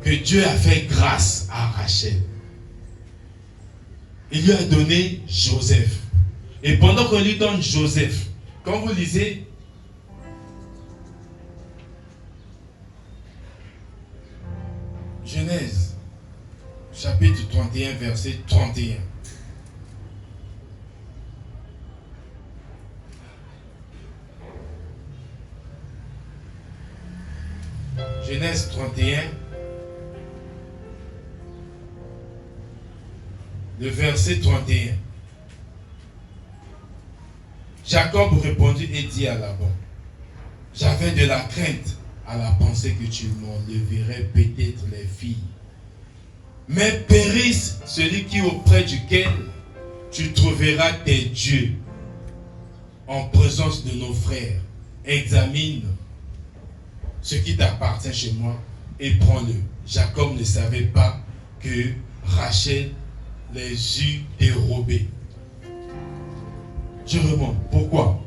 Que Dieu a fait grâce à Rachel. Il lui a donné Joseph. Et pendant qu'on lui donne Joseph, quand vous lisez Genèse, chapitre 31, verset 31. Genèse 31, le verset 31. Jacob répondit et dit à Laban, j'avais de la crainte à la pensée que tu m'enlèverais peut-être les filles. Mais périsse celui qui auprès duquel tu trouveras tes dieux en présence de nos frères. Examine ce qui t'appartient chez moi et prends-le. Jacob ne savait pas que Rachel les eut dérobés. Je remonte. Pourquoi?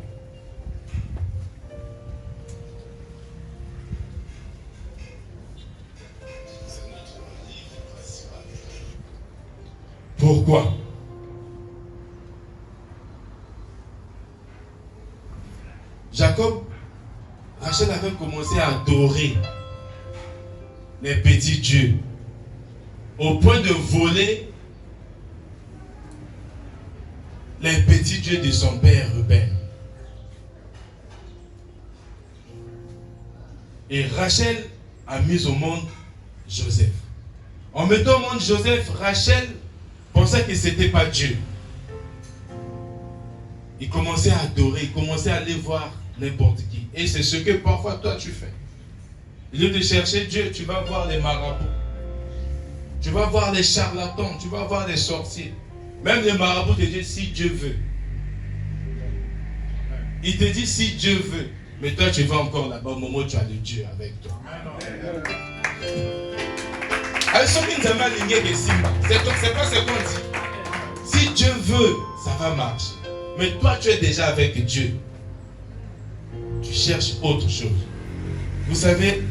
Pourquoi? Jacob, Rachel avait commencé à adorer les petits dieux au point de voler les petits dieux de son père Ruben. Et Rachel a mis au monde Joseph. En mettant au monde Joseph, Rachel pensait que ce n'était pas Dieu. Il commençait à adorer, il commençait à aller voir n'importe qui. Et c'est ce que parfois toi tu fais. Au lieu de chercher Dieu, tu vas voir les marabouts. Tu vas voir les charlatans, tu vas voir les sorciers. Même les marabouts te disent si Dieu veut. Il te dit si Dieu veut. Mais toi tu vas encore là-bas au moment où tu as le Dieu avec toi. Alors, c'est pas ce qu'on dit. Si Dieu veut, ça va marcher. Mais toi, tu es déjà avec Dieu. Tu cherches autre chose. Vous savez,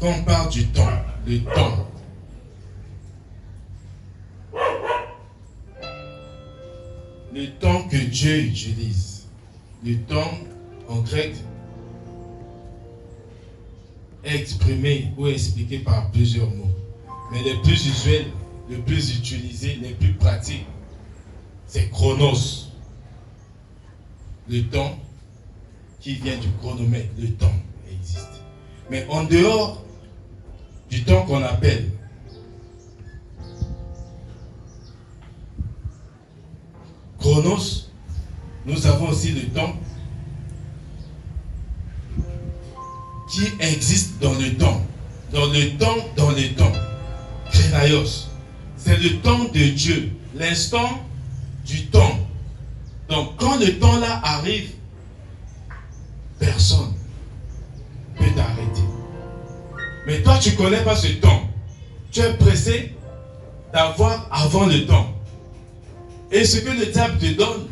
quand on parle du temps, le temps, le temps que Dieu utilise, le temps en grec est exprimé ou expliqué par plusieurs mots. Mais les plus usuels, les plus utilisés, les plus pratiques, c'est chronos. Le temps qui vient du chronomètre, le temps existe. Mais en dehors du temps qu'on appelle chronos, nous avons aussi le temps qui existe dans le temps. Dans le temps, dans le temps. Krenaios. C'est le temps de Dieu, l'instant du temps. Donc quand le temps là arrive, personne ne peut t'arrêter. Mais toi tu ne connais pas ce temps. Tu es pressé d'avoir avant le temps. Et ce que le diable te donne,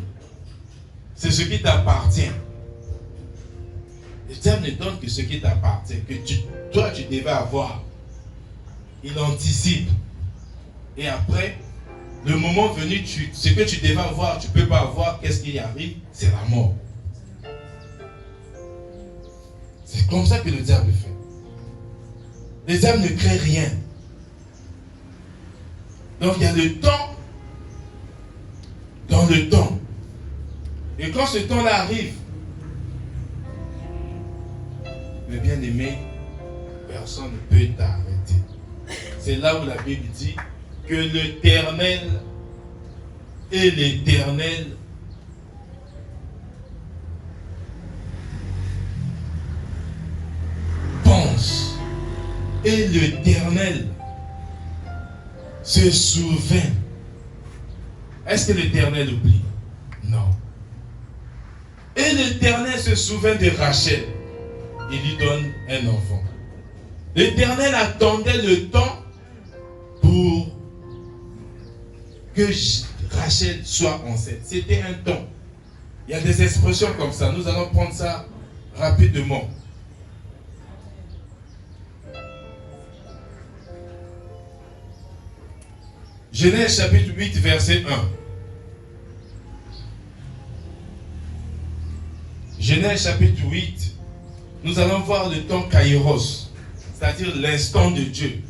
c'est ce qui t'appartient. Le diable ne donne que ce qui t'appartient, que toi tu devais avoir. Il anticipe. Et après, le moment venu, ce que tu devais avoir, tu ne peux pas avoir. Qu'est-ce qui arrive? C'est la mort. C'est comme ça que le diable fait. Le diable ne crée rien. Donc il y a le temps dans le temps. Et quand ce temps-là arrive, mes bien-aimés, personne ne peut t'arrêter. C'est là où la Bible dit que l'Éternel et l'Éternel pense et l'Éternel se souvient. Est-ce que l'Éternel oublie? Non. Et l'Éternel se souvient de Rachel. Il lui donne un enfant. L'Éternel attendait le temps pour que Rachel soit enceinte. C'était un temps. Il y a des expressions comme ça. Nous allons prendre ça rapidement. Genèse chapitre 8, verset 1. Genèse chapitre 8, nous allons voir le temps Kairos, c'est-à-dire l'instant de Dieu.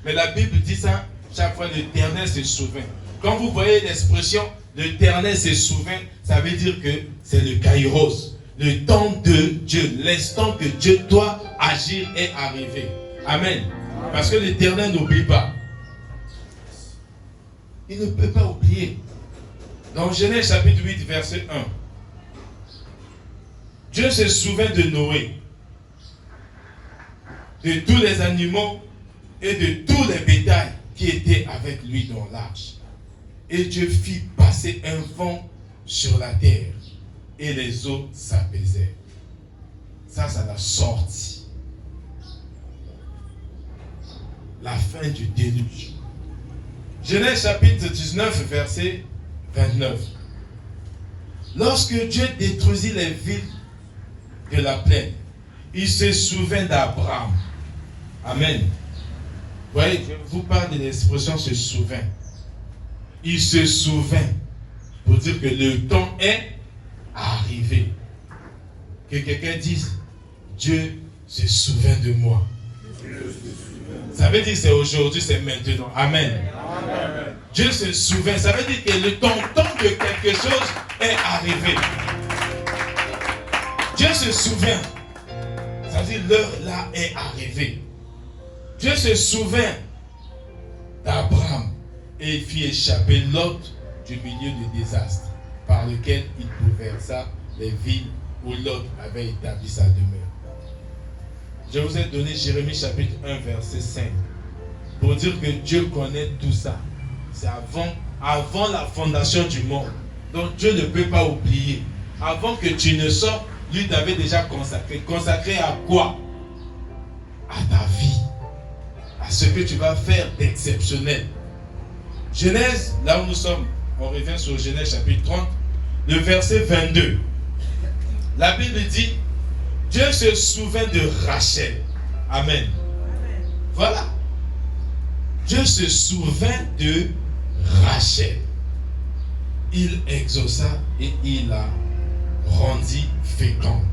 Mais la Bible dit ça, chaque fois l'Éternel se souvient. Quand vous voyez l'expression l'Éternel se souvient, ça veut dire que c'est le Kairos, le temps de Dieu, l'instant que Dieu doit agir est arrivé. Amen. Parce que l'Éternel n'oublie pas. Il ne peut pas oublier. Dans Genèse chapitre 8, verset 1. Dieu se souvint de Noé, de tous les animaux et de tous les bétails qui étaient avec lui dans l'arche. Et Dieu fit passer un vent sur la terre et les eaux s'apaisèrent. Ça l'a sorti. La fin du déluge. Genèse chapitre 19, verset 29. Lorsque Dieu détruisit les villes de la plaine, il se souvint d'Abraham. Amen. Vous voyez, je vous parle de l'expression se souvint. Il se souvint pour dire que le temps est arrivé. Que quelqu'un dise, Dieu se souvint de moi. Ça veut dire que c'est aujourd'hui, c'est maintenant. Amen. Amen. Dieu se souvient. Ça veut dire que le temps que quelque chose est arrivé. Dieu se souvient. Ça veut dire l'heure là est arrivée. Dieu se souvient d'Abraham et il fit échapper Lot du milieu du désastre par lequel il bouleversa les villes où Lot avait établi sa demeure. Je vous ai donné Jérémie chapitre 1 verset 5 pour dire que Dieu connaît tout ça. C'est avant la fondation du monde. Donc Dieu ne peut pas oublier. Avant que tu ne sortes, lui t'avait déjà consacré. Consacré à quoi? À ta vie. À ce que tu vas faire d'exceptionnel. Genèse, là où nous sommes, on revient sur Genèse chapitre 30, le verset 22. La Bible dit, Dieu se souvint de Rachel. Amen. Voilà. Dieu se souvint de Rachel. Il exauça et il la rendit féconde.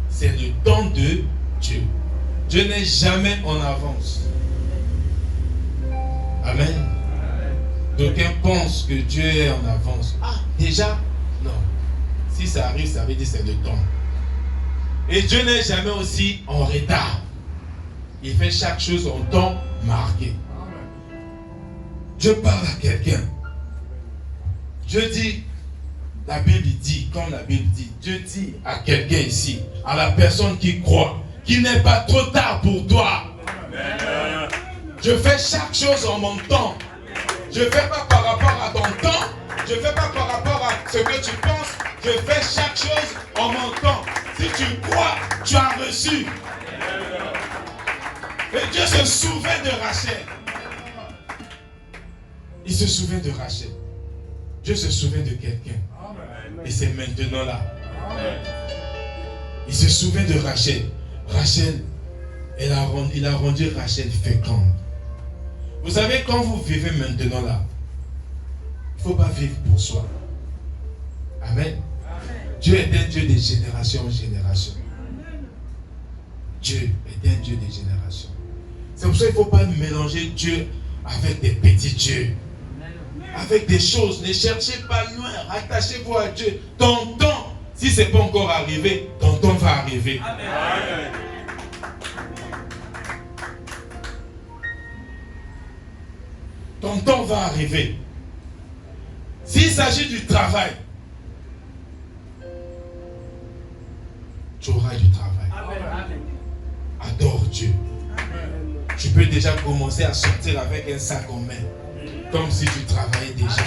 C'est le temps de Dieu. Dieu n'est jamais en avance. Amen. D'aucuns pensent que Dieu est en avance. Ah, déjà? Non. Si ça arrive, ça veut dire que c'est le temps. Et Dieu n'est jamais aussi en retard. Il fait chaque chose en temps marqué. Dieu parle à quelqu'un. Dieu dit, la Bible dit, comme la Bible dit, Dieu dit à quelqu'un ici, à la personne qui croit, qu'il n'est pas trop tard pour toi. Amen. Je fais chaque chose en mon temps. Je ne fais pas par rapport à ton temps. Je ne fais pas par rapport à ce que tu penses. Je fais chaque chose en mon temps. Si tu crois, tu as reçu. Et Dieu se souvient de Rachel. Il se souvient de Rachel. Dieu se souvient de quelqu'un. Et c'est maintenant là. Il se souvient de Rachel. Rachel, il a rendu Rachel féconde. Vous savez, quand vous vivez maintenant là, il ne faut pas vivre pour soi. Amen. Dieu est un Dieu de génération en génération. Dieu est un Dieu de génération. C'est pour ça qu'il ne faut pas mélanger Dieu avec des petits dieux. Avec des choses. Ne cherchez pas loin. Attachez-vous à Dieu. Ton temps, si ce n'est pas encore arrivé, ton temps va arriver. Amen. Ton temps va arriver. S'il s'agit du travail, tu auras du travail. Amen. Adore Dieu. Amen. Tu peux déjà commencer à sortir avec un sac en main, comme si tu travaillais déjà.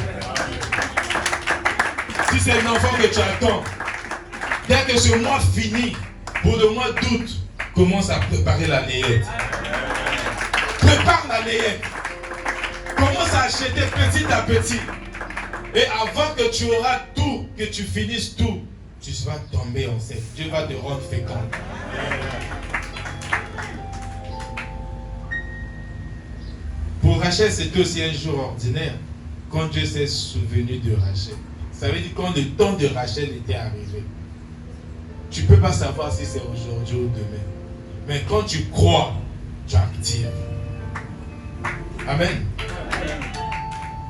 Si c'est un enfant que tu attends, dès que ce mois finit, pour le mois d'août, commence à préparer la layette. Prépare la layette. Commence à acheter petit à petit. Et avant que tu auras tout, que tu finisses tout, tu vas tomber enceinte. Dieu va te rendre fécond. Pour Rachel, c'était aussi un jour ordinaire. Quand Dieu s'est souvenu de Rachel. Ça veut dire quand le temps de Rachel était arrivé. Tu ne peux pas savoir si c'est aujourd'hui ou demain. Mais quand tu crois, tu actives. Amen.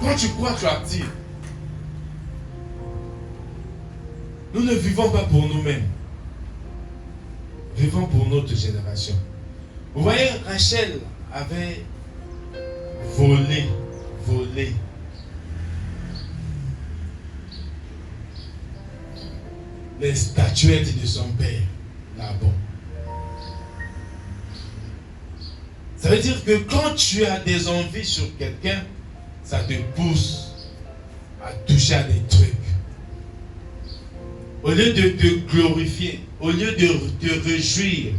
Quand tu crois, tu actives. Nous ne vivons pas pour nous-mêmes. Vivons pour notre génération. Vous voyez, Rachel avait volé les statuettes de son père, Laban. Ça veut dire que quand tu as des envies sur quelqu'un, ça te pousse à toucher à des trucs. Au lieu de te glorifier, au lieu de te réjouir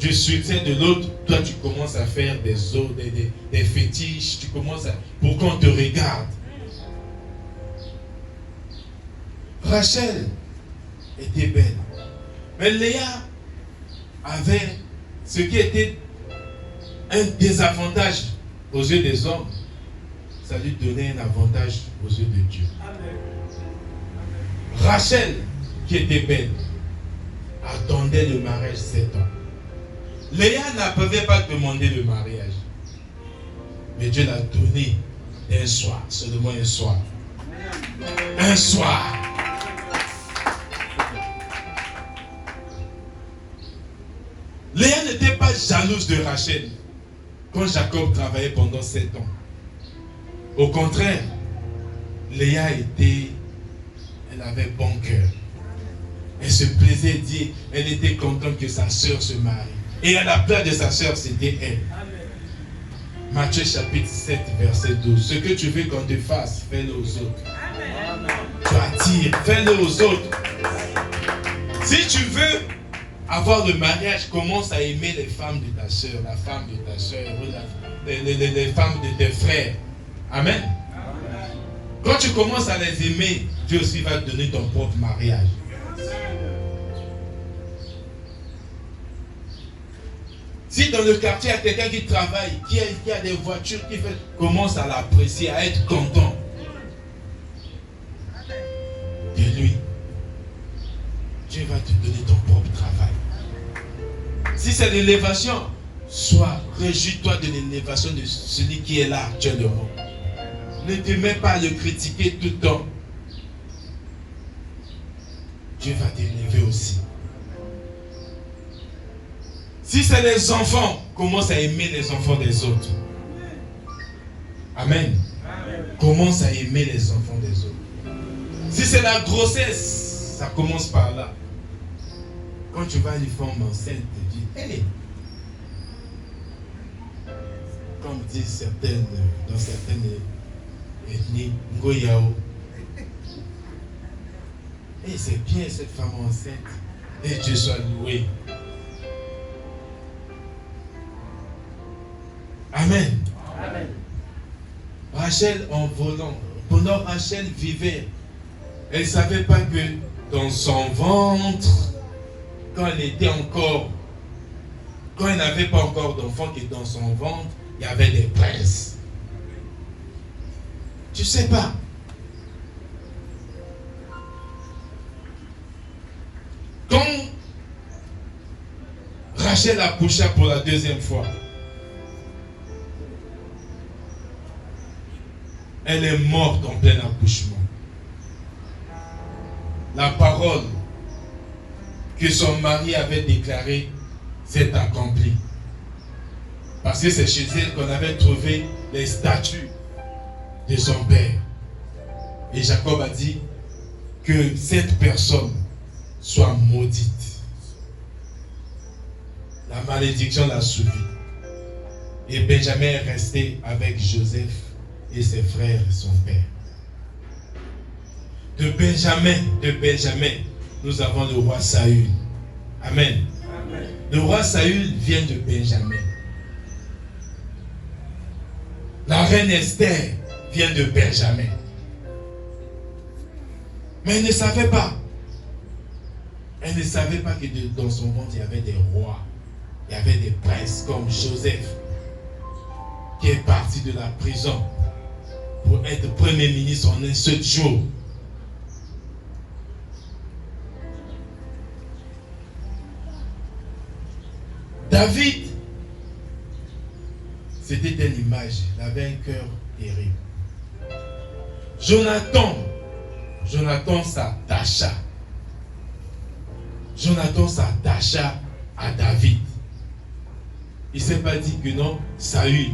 du succès de l'autre, toi tu commences à faire des fétiches, tu commences à, pour qu'on te regarde. Rachel était belle. Mais Léa avait ce qui était un désavantage aux yeux des hommes. Ça lui donnait un avantage aux yeux de Dieu. Amen. Rachel, qui était belle, attendait le mariage 7 ans. Léa ne pouvait pas demander le mariage. Mais Dieu l'a donné un soir, seulement un soir. Un soir. Léa n'était pas jalouse de Rachel quand Jacob travaillait pendant 7 ans. Au contraire, Léa elle avait bon cœur. Elle se plaisait dire, elle était contente que sa soeur se marie. Et à la place de sa soeur, c'était elle. Matthieu chapitre 7, verset 12. Ce que tu veux qu'on te fasse, fais-le aux autres. Amen. Tu attires, fais-le aux autres. Si tu veux avoir le mariage, commence à aimer les femmes de ta soeur, la femme de ta soeur, les femmes de tes frères. Amen. Amen. Quand tu commences à les aimer, Dieu aussi va te donner ton propre mariage. Si dans le quartier, il y a quelqu'un qui travaille, qui a des voitures, qui fait, commence à l'apprécier, à être content de lui. Dieu va te donner ton propre travail. Si c'est l'élévation, réjouis-toi de l'élévation de celui qui est là actuellement. Ne te mets pas à le critiquer tout le temps. Dieu va t'élever aussi. Si c'est les enfants, commence à aimer les enfants des autres. Amen. Commence à aimer les enfants des autres. Si c'est la grossesse, ça commence par là. Quand tu vas à une femme enceinte, tu dis, hey! Comme disent dans certaines ethnies, Ngoyao. Et c'est bien cette femme enceinte. Et Dieu soit loué. Amen. Amen. Rachel en volant, pendant Rachel vivait, elle ne savait pas que dans son ventre, quand elle n'avait pas encore d'enfant, que dans son ventre, il y avait des princes. Tu ne sais pas. Quand Rachel accoucha pour la deuxième fois, elle est morte en plein accouchement. La parole que son mari avait déclarée s'est accomplie. Parce que c'est chez elle qu'on avait trouvé les statues de son père. Et Jacob a dit que cette personne soit maudite. La malédiction l'a suivi. Et Benjamin est resté avec Joseph et ses frères et son père. De Benjamin, nous avons le roi Saül. Amen. Amen. Le roi Saül vient de Benjamin. La reine Esther vient de Benjamin. Mais elle ne savait pas. Elle ne savait pas que dans son ventre, il y avait des rois. Il y avait des princes comme Joseph, qui est parti de la prison pour être premier ministre en un seul jour. David, c'était une image, il avait un cœur terrible. Jonathan s'attacha. Jonathan s'attacha à David. Il ne s'est pas dit que non, Saül.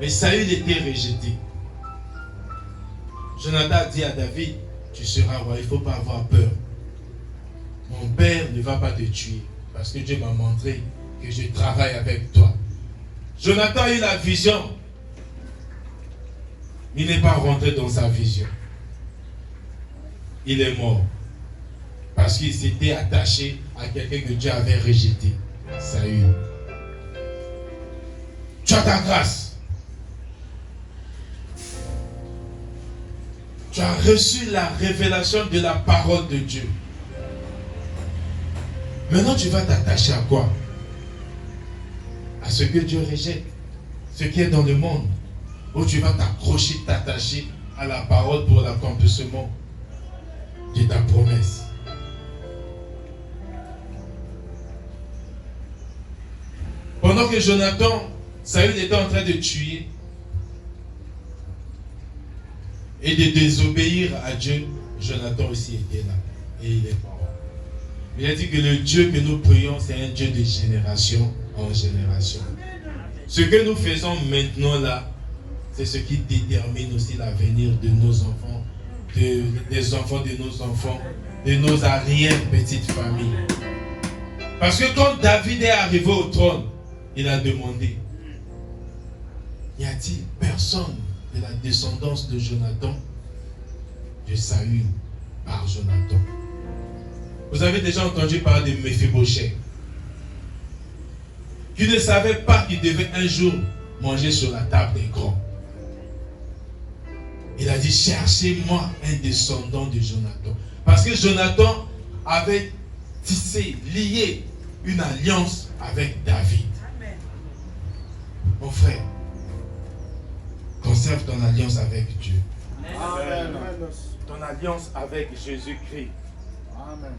Mais Saül était rejeté. Jonathan a dit à David, tu seras roi, il ne faut pas avoir peur. Mon père ne va pas te tuer parce que Dieu m'a montré que je travaille avec toi. Jonathan a eu la vision. Il n'est pas rentré dans sa vision. Il est mort. Parce qu'il s'était attaché à quelqu'un que Dieu avait rejeté. Saül. Tu as ta grâce. Tu as reçu la révélation de la parole de Dieu. Maintenant, tu vas t'attacher à quoi? À ce que Dieu rejette. Ce qui est dans le monde. Où tu vas t'accrocher, t'attacher à la parole pour l'accomplissement de ta promesse. Pendant que Saül était en train de tuer et de désobéir à Dieu, Jonathan aussi était là. Et il est mort. Il a dit que le Dieu que nous prions, c'est un Dieu de génération en génération. Ce que nous faisons maintenant là, c'est ce qui détermine aussi l'avenir de nos enfants, des enfants de nos enfants, de nos arrière-petites familles. Parce que quand David est arrivé au trône, il a demandé, y a-t-il personne de la descendance de Jonathan, de Saül par Jonathan? Vous avez déjà entendu parler de Méphibosheth, qui ne savait pas qu'il devait un jour manger sur la table des grands. Il a dit, cherchez-moi un descendant de Jonathan. Parce que Jonathan avait tissé, lié une alliance avec David. Mon frère, conserve ton alliance avec Dieu. Amen. Ton alliance avec Jésus-Christ. Amen.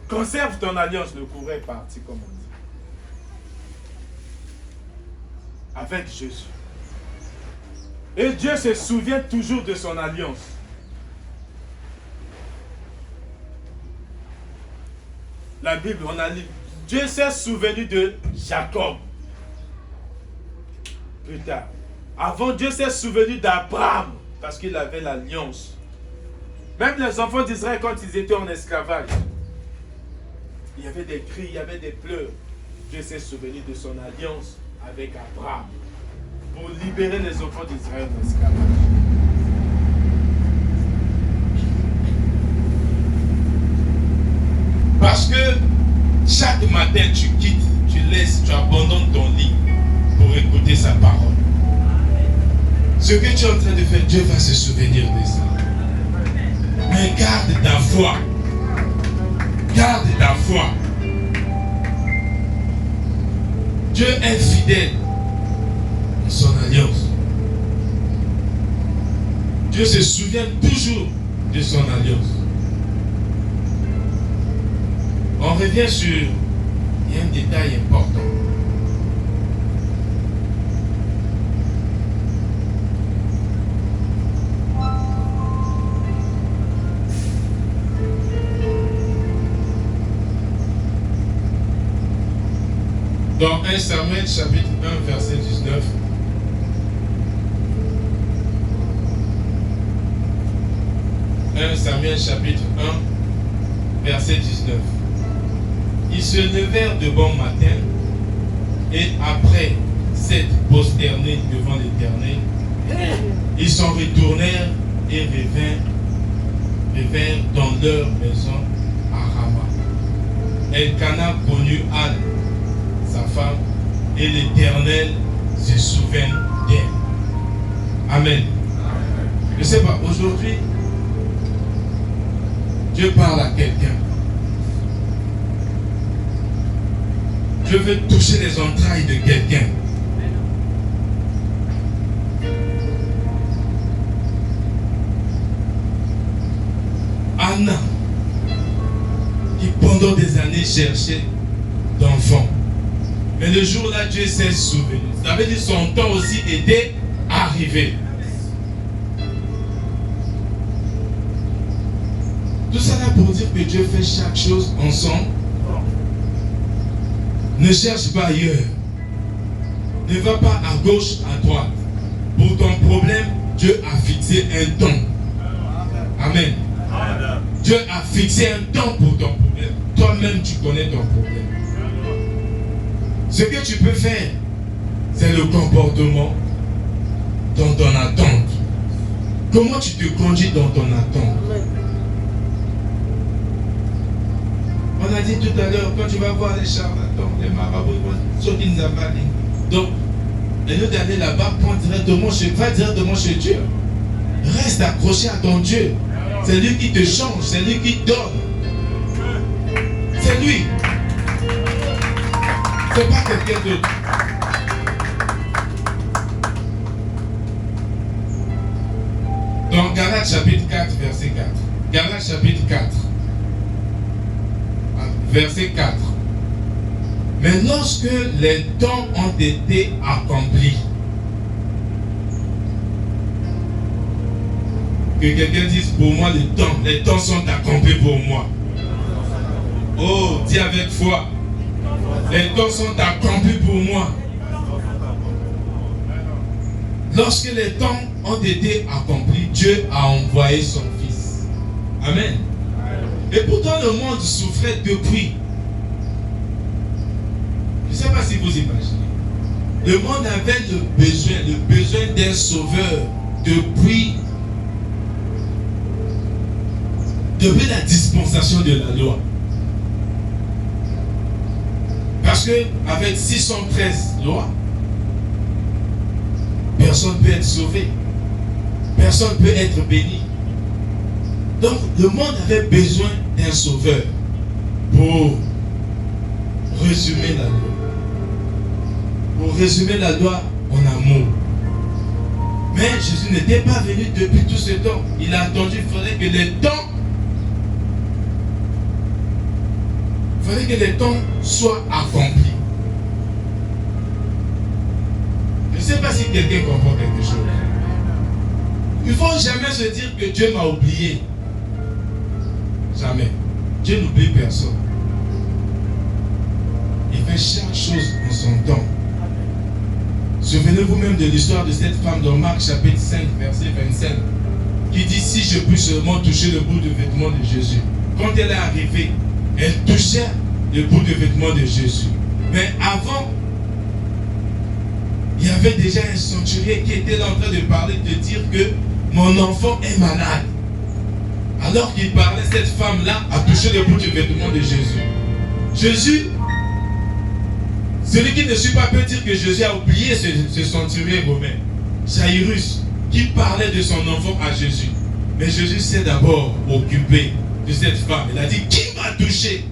Conserve ton alliance, le courant est parti, comme on dit. Avec Jésus. Et Dieu se souvient toujours de son alliance. La Bible, on a lu. Dieu s'est souvenu de Jacob. Plus tard. Avant, Dieu s'est souvenu d'Abraham. Parce qu'il avait l'alliance. Même les enfants d'Israël, quand ils étaient en esclavage, il y avait des cris, il y avait des pleurs. Dieu s'est souvenu de son alliance avec Abraham pour libérer les enfants d'Israël en esclavage. Parce que chaque matin tu quittes, tu laisses, tu abandonnes ton lit pour écouter sa parole. Ce que tu es en train de faire, Dieu va se souvenir de ça. Mais garde ta foi. Garde ta foi. Dieu est fidèle à son alliance. Dieu se souvient toujours de son alliance. On revient sur, il y a un détail important. Dans 1 Samuel chapitre 1 verset 19. Samuel chapitre 1 verset 19. Ils se levèrent de bon matin et après s'être prosternés devant l'Éternel, ils s'en retournèrent et revinrent dans leur maison à Rama. Elkana connut Anne, sa femme, et l'Éternel se souvint d'elle. Amen. Je ne sais pas, aujourd'hui, Dieu parle à quelqu'un. Dieu veut toucher les entrailles de quelqu'un. Anna, qui pendant des années cherchait d'enfants. Mais le jour-là, Dieu s'est souvenu. Ça veut dire que son temps aussi était arrivé. Tout ça là pour dire que Dieu fait chaque chose ensemble. Ne cherche pas ailleurs. Ne va pas à gauche, à droite. Pour ton problème, Dieu a fixé un temps. Amen. Dieu a fixé un temps pour ton problème. Toi-même, tu connais ton problème. Ce que tu peux faire, c'est le comportement dans ton attente. Comment tu te conduis dans ton attente? On a dit tout à l'heure, quand tu vas voir les charlatans, les marabouts, ceux qui nous avalent. Donc, au lieu d'aller là-bas, va directement chez Dieu. Reste accroché à ton Dieu. C'est lui qui te change, c'est lui qui te donne. C'est lui. C'est pas quelqu'un d'autre. Dans Galates chapitre 4, verset 4. Galates chapitre 4. Verset 4. Mais lorsque les temps ont été accomplis, que quelqu'un dise pour moi les temps sont accomplis pour moi. Oh, dis avec foi. Les temps sont accomplis pour moi. Lorsque les temps ont été accomplis, Dieu a envoyé son Fils. Amen. Et pourtant le monde souffrait depuis. Je ne sais pas si vous imaginez. Le monde avait le besoin d'un sauveur depuis la dispensation de la loi. Parce que avec 613 lois, personne ne peut être sauvé. Personne ne peut être béni. Donc le monde avait besoin d'un sauveur. pour résumer la loi. Pour résumer la loi en amour. Mais Jésus n'était pas venu depuis tout ce temps. Il a attendu, il fallait que les temps soient accomplis. Je ne sais pas si quelqu'un comprend quelque chose. Il ne faut jamais se dire que Dieu m'a oublié. Jamais. Dieu n'oublie personne. Il fait chaque chose en son temps. Souvenez-vous même de l'histoire de cette femme dans Marc chapitre 5, verset 25, qui dit: si je puis seulement toucher le bout du vêtement de Jésus. Quand elle est arrivée, elle touchait le bout du vêtement de Jésus. Mais avant, il y avait déjà un centurion qui était là en train de parler, de dire que mon enfant est malade. Alors qu'il parlait, cette femme-là a touché le bout du vêtement de Jésus. Jésus, celui qui ne suit pas peut dire que Jésus a oublié ce centurion romain, Jairus, qui parlait de son enfant à Jésus. Mais Jésus s'est d'abord occupé de cette femme. Il a dit: qui m'a touché?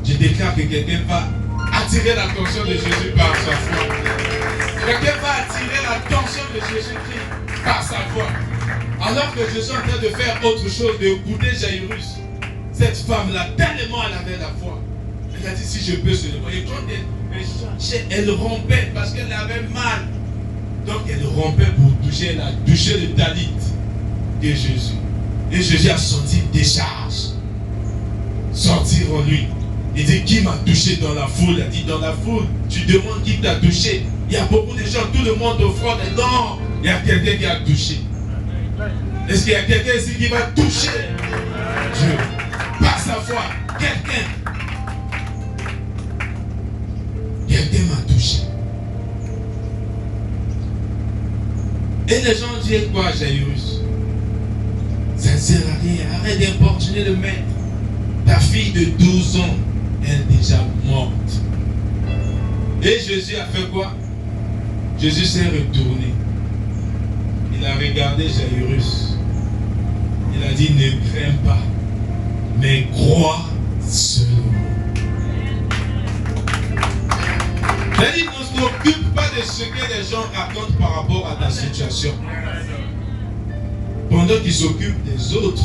Je déclare que quelqu'un va attirer l'attention de Jésus par sa foi. Quelqu'un va attirer l'attention de Jésus-Christ par sa foi. Alors que Jésus est en train de faire autre chose, de goûter Jairus, cette femme-là, tellement elle avait la foi. Elle a dit: si je peux seulement. Et quand elle cherchait, elle rompait parce qu'elle avait mal. Donc elle rompait pour toucher, elle a touché le talit de Jésus. Et Jésus a senti une décharge sortir en lui. Il dit: qui m'a touché dans la foule? Il a dit: dans la foule, tu demandes qui t'a touché. Il y a beaucoup de gens, tout le monde offre, mais non, il y a quelqu'un qui a touché. Est-ce qu'il y a quelqu'un ici qui va toucher Dieu par sa foi? Quelqu'un m'a touché. Et les gens disent quoi à Jairus? Ça ne sert à rien. Arrête d'importuner le maître. Ta fille de 12 ans est déjà morte. Et Jésus a fait quoi? Jésus s'est retourné. Il a regardé Jairus. Il a dit: ne crains pas, mais crois seulement. C'est-à-dire, ne t'occupe pas de ce que les gens racontent par rapport à ta situation. Pendant qu'ils s'occupent des autres,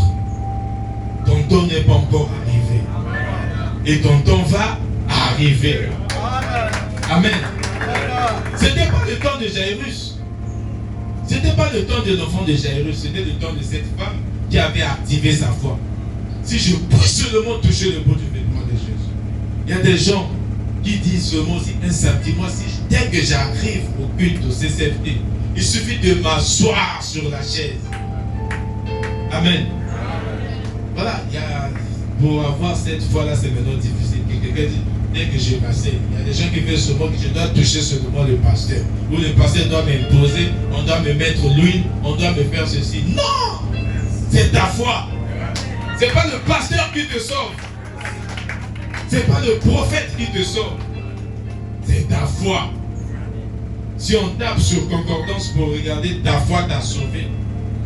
ton temps n'est pas encore arrivé. Et ton temps va arriver. Amen. Ce n'était pas le temps de Jairus. Ce n'était pas le temps de l'enfant de Jairus. C'était le temps de cette femme qui avait activé sa foi. Si je peux seulement toucher le bout du vêtement de Jésus. Il y a des gens qui disent seulement aussi un samedi. Moi, dès que j'arrive au culte au CCFT, il suffit de m'asseoir sur la chaise. Amen. Voilà, pour avoir cette foi-là, c'est maintenant difficile. Quelqu'un dit: dès que j'ai passé, il y a des gens qui veulent seulement que je dois toucher seulement le pasteur. Ou le pasteur doit m'imposer, on doit me mettre l'huile, on doit me faire ceci. Non! C'est ta foi. Ce n'est pas le pasteur qui te sauve. Ce n'est pas le prophète qui te sauve. C'est ta foi. Si on tape sur concordance pour regarder, ta foi t'a sauvé.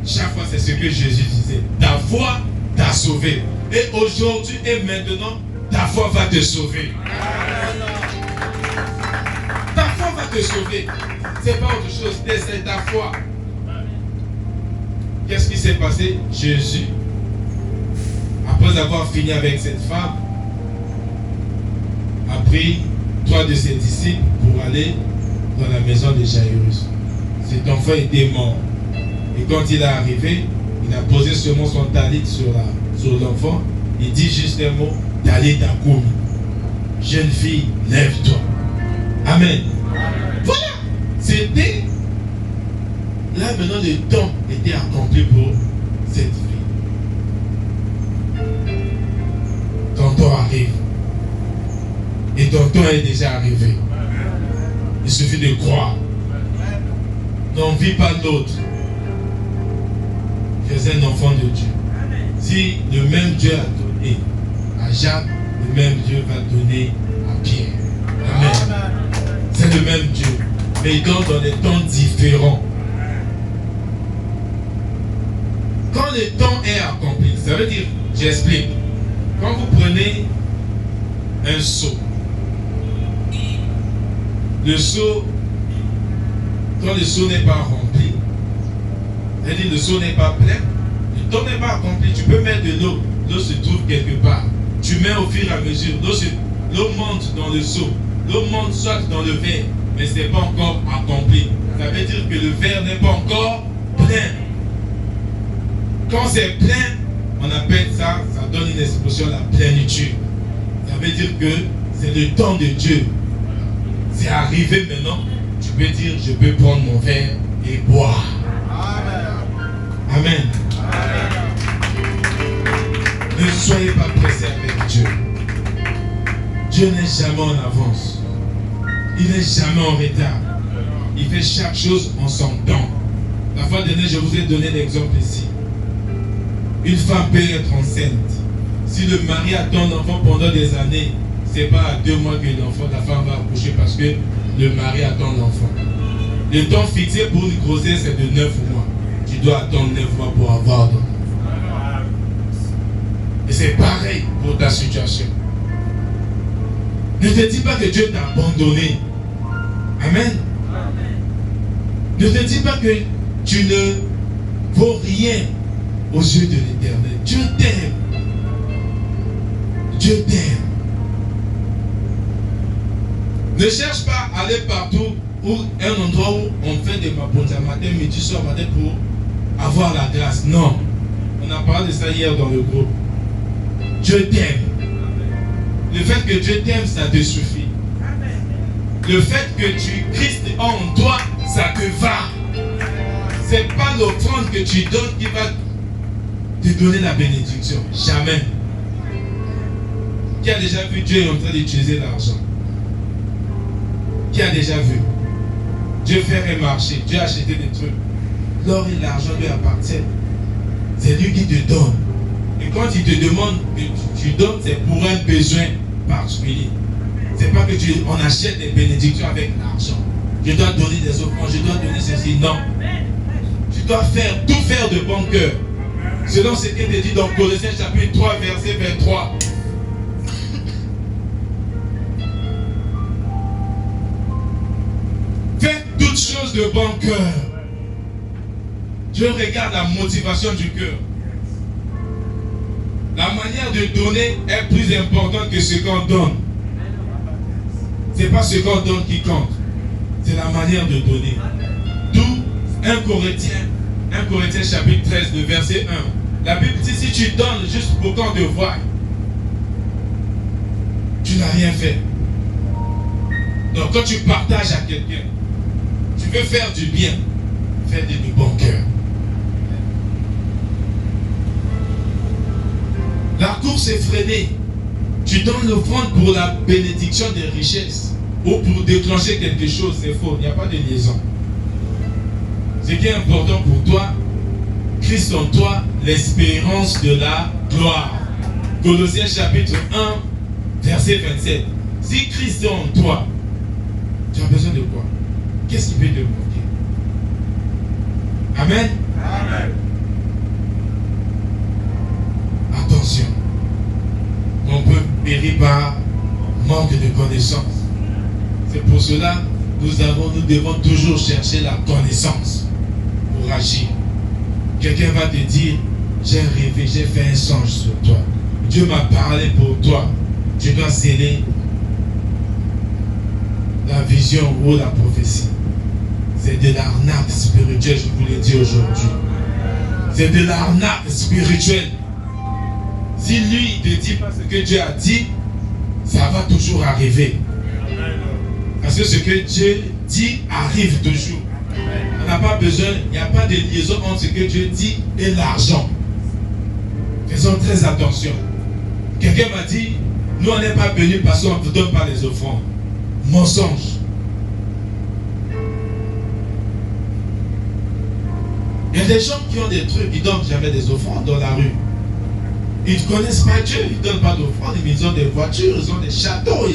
Chaque fois, c'est ce que Jésus disait. Ta foi t'a sauvé. Et aujourd'hui et maintenant, ta foi va te sauver. Ta foi va te sauver. C'est pas autre chose, c'est ta foi. Qu'est-ce qui s'est passé? Jésus, après avoir fini avec cette femme, a pris 3 de ses disciples pour aller dans la maison de Jairus. Cet enfant était mort. Et quand il est arrivé, il a posé seulement son talit sur l'enfant. Il dit juste un mot: talit koum. Jeune fille, lève-toi. Amen. Voilà. C'était là maintenant, le temps était accompli pour cette fille. Ton temps arrive. Et ton temps est déjà arrivé. Il suffit de croire. N'envie pas l'autre. Tu es un enfant de Dieu. Si le même Dieu a donné à Jacques, le même Dieu va donner à Pierre. Amen. C'est le même Dieu. Mais il donne dans des temps différents. Quand le temps est accompli, ça veut dire, j'explique. Quand vous prenez un seau, le seau, quand le seau n'est pas rempli, c'est-à-dire le seau n'est pas plein, le seau n'est pas rempli, tu peux mettre de l'eau, l'eau se trouve quelque part. Tu mets au fur et à mesure, l'eau monte dans le seau, l'eau monte soit dans le verre, mais ce n'est pas encore accompli. Ça veut dire que le verre n'est pas encore plein. Quand c'est plein, on appelle ça, ça donne une expression, la plénitude. Ça veut dire que c'est le temps de Dieu. C'est arrivé maintenant, tu peux dire, je peux prendre mon verre et boire. Amen. Ne soyez pas pressés avec Dieu. Dieu n'est jamais en avance. Il n'est jamais en retard. Il fait chaque chose en son temps. La fois dernière, je vous ai donné l'exemple ici. Une femme peut être enceinte. Si le mari attend un enfant pendant des années, ce n'est pas à 2 mois que la femme va accoucher parce que le mari attend l'enfant. Le temps fixé pour une grossesse est de 9 mois. Tu dois attendre 9 mois pour avoir ton enfant. Et c'est pareil pour ta situation. Ne te dis pas que Dieu t'a abandonné. Amen. Ne te dis pas que tu ne vaux rien aux yeux de l'Éternel. Dieu t'aime. Dieu t'aime. Ne cherche pas à aller partout ou un endroit où on fait des matin, midi, soir, matin pour avoir la grâce. Non. On a parlé de ça hier dans le groupe. Dieu t'aime. Le fait que Dieu t'aime, ça te suffit. Le fait que Christ est en toi, ça te va. C'est pas l'offrande que tu donnes qui va te donner la bénédiction. Jamais. Qui a déjà vu Dieu en train d'utiliser l'argent? Qui a déjà vu? Dieu fait un marché, Dieu a acheté des trucs. L'or et l'argent lui appartiennent. C'est lui qui te donne. Et quand il te demande que tu donnes, c'est pour un besoin particulier. C'est pas que on achète des bénédictions avec l'argent. Je dois donner des offrandes, je dois donner ceci. Non. Tu dois tout faire de bon cœur. Selon ce qu'il te dit dans Colossiens chapitre 3, verset 23. Faites toutes choses de bon cœur. Dieu regarde la motivation du cœur. La manière de donner est plus importante que ce qu'on donne. Ce n'est pas ce qu'on donne qui compte. C'est la manière de donner. D'où 1 Corinthiens chapitre 13, le verset 1. La Bible dit, si tu donnes juste pour qu'on te voie, tu n'as rien fait. Donc quand tu partages à quelqu'un, tu veux faire du bien, fais-le de bon cœur. La course est freinée. Tu donnes l'offrande pour la bénédiction des richesses ou pour déclencher quelque chose, c'est faux. Il n'y a pas de liaison. Ce qui est important pour toi, Christ en toi, l'espérance de la gloire. Colossiens chapitre 1, verset 27. Si Christ est en toi, tu as besoin de quoi? Qu'est-ce qui peut te manquer? Amen. Amen. Attention, on peut périr par manque de connaissance. C'est pour cela nous devons toujours chercher la connaissance pour agir. Quelqu'un va te dire, j'ai rêvé, j'ai fait un songe sur toi. Dieu m'a parlé pour toi. Tu dois sceller la vision ou la prophétie. C'est de l'arnaque spirituelle, je vous l'ai dit aujourd'hui. C'est de l'arnaque spirituelle. Si lui ne dit pas ce que Dieu a dit, ça va toujours arriver. Parce que ce que Dieu dit arrive toujours. On n'a pas besoin, il n'y a pas de liaison entre ce que Dieu dit et l'argent. Faisons très attention. Quelqu'un m'a dit, nous on n'est pas bénis parce qu'on ne donne pas les offrandes. Mensonge. Il y a des gens qui ont des trucs, ils ne donnent jamais des offrandes dans la rue. Ils ne connaissent pas Dieu, ils ne donnent pas d'offrande, mais ils ont des voitures, ils ont des châteaux,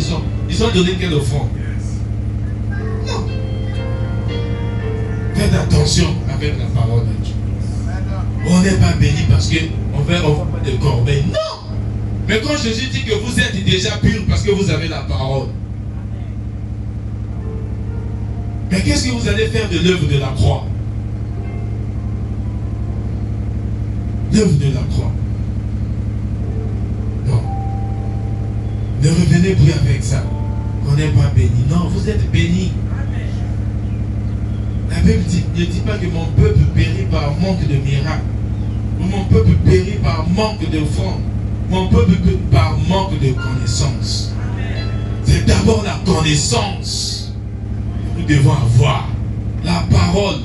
ils ont donné quelle offrande? Non. Faites attention avec la parole de Dieu. On n'est pas béni parce qu'on ne va pas de corbeille. Non. Mais quand Jésus dit que vous êtes déjà purs parce que vous avez la parole. Mais qu'est-ce que vous allez faire de l'œuvre de la croix? L'œuvre de la croix. Non. Ne revenez plus avec ça. On n'est pas béni. Non, vous êtes bénis. La Bible ne dit pas que mon peuple périt par manque de miracles. Ou mon peuple périt par manque d'offrandes. Mon peuple périt par manque de connaissance. C'est d'abord la connaissance que nous devons avoir. La parole.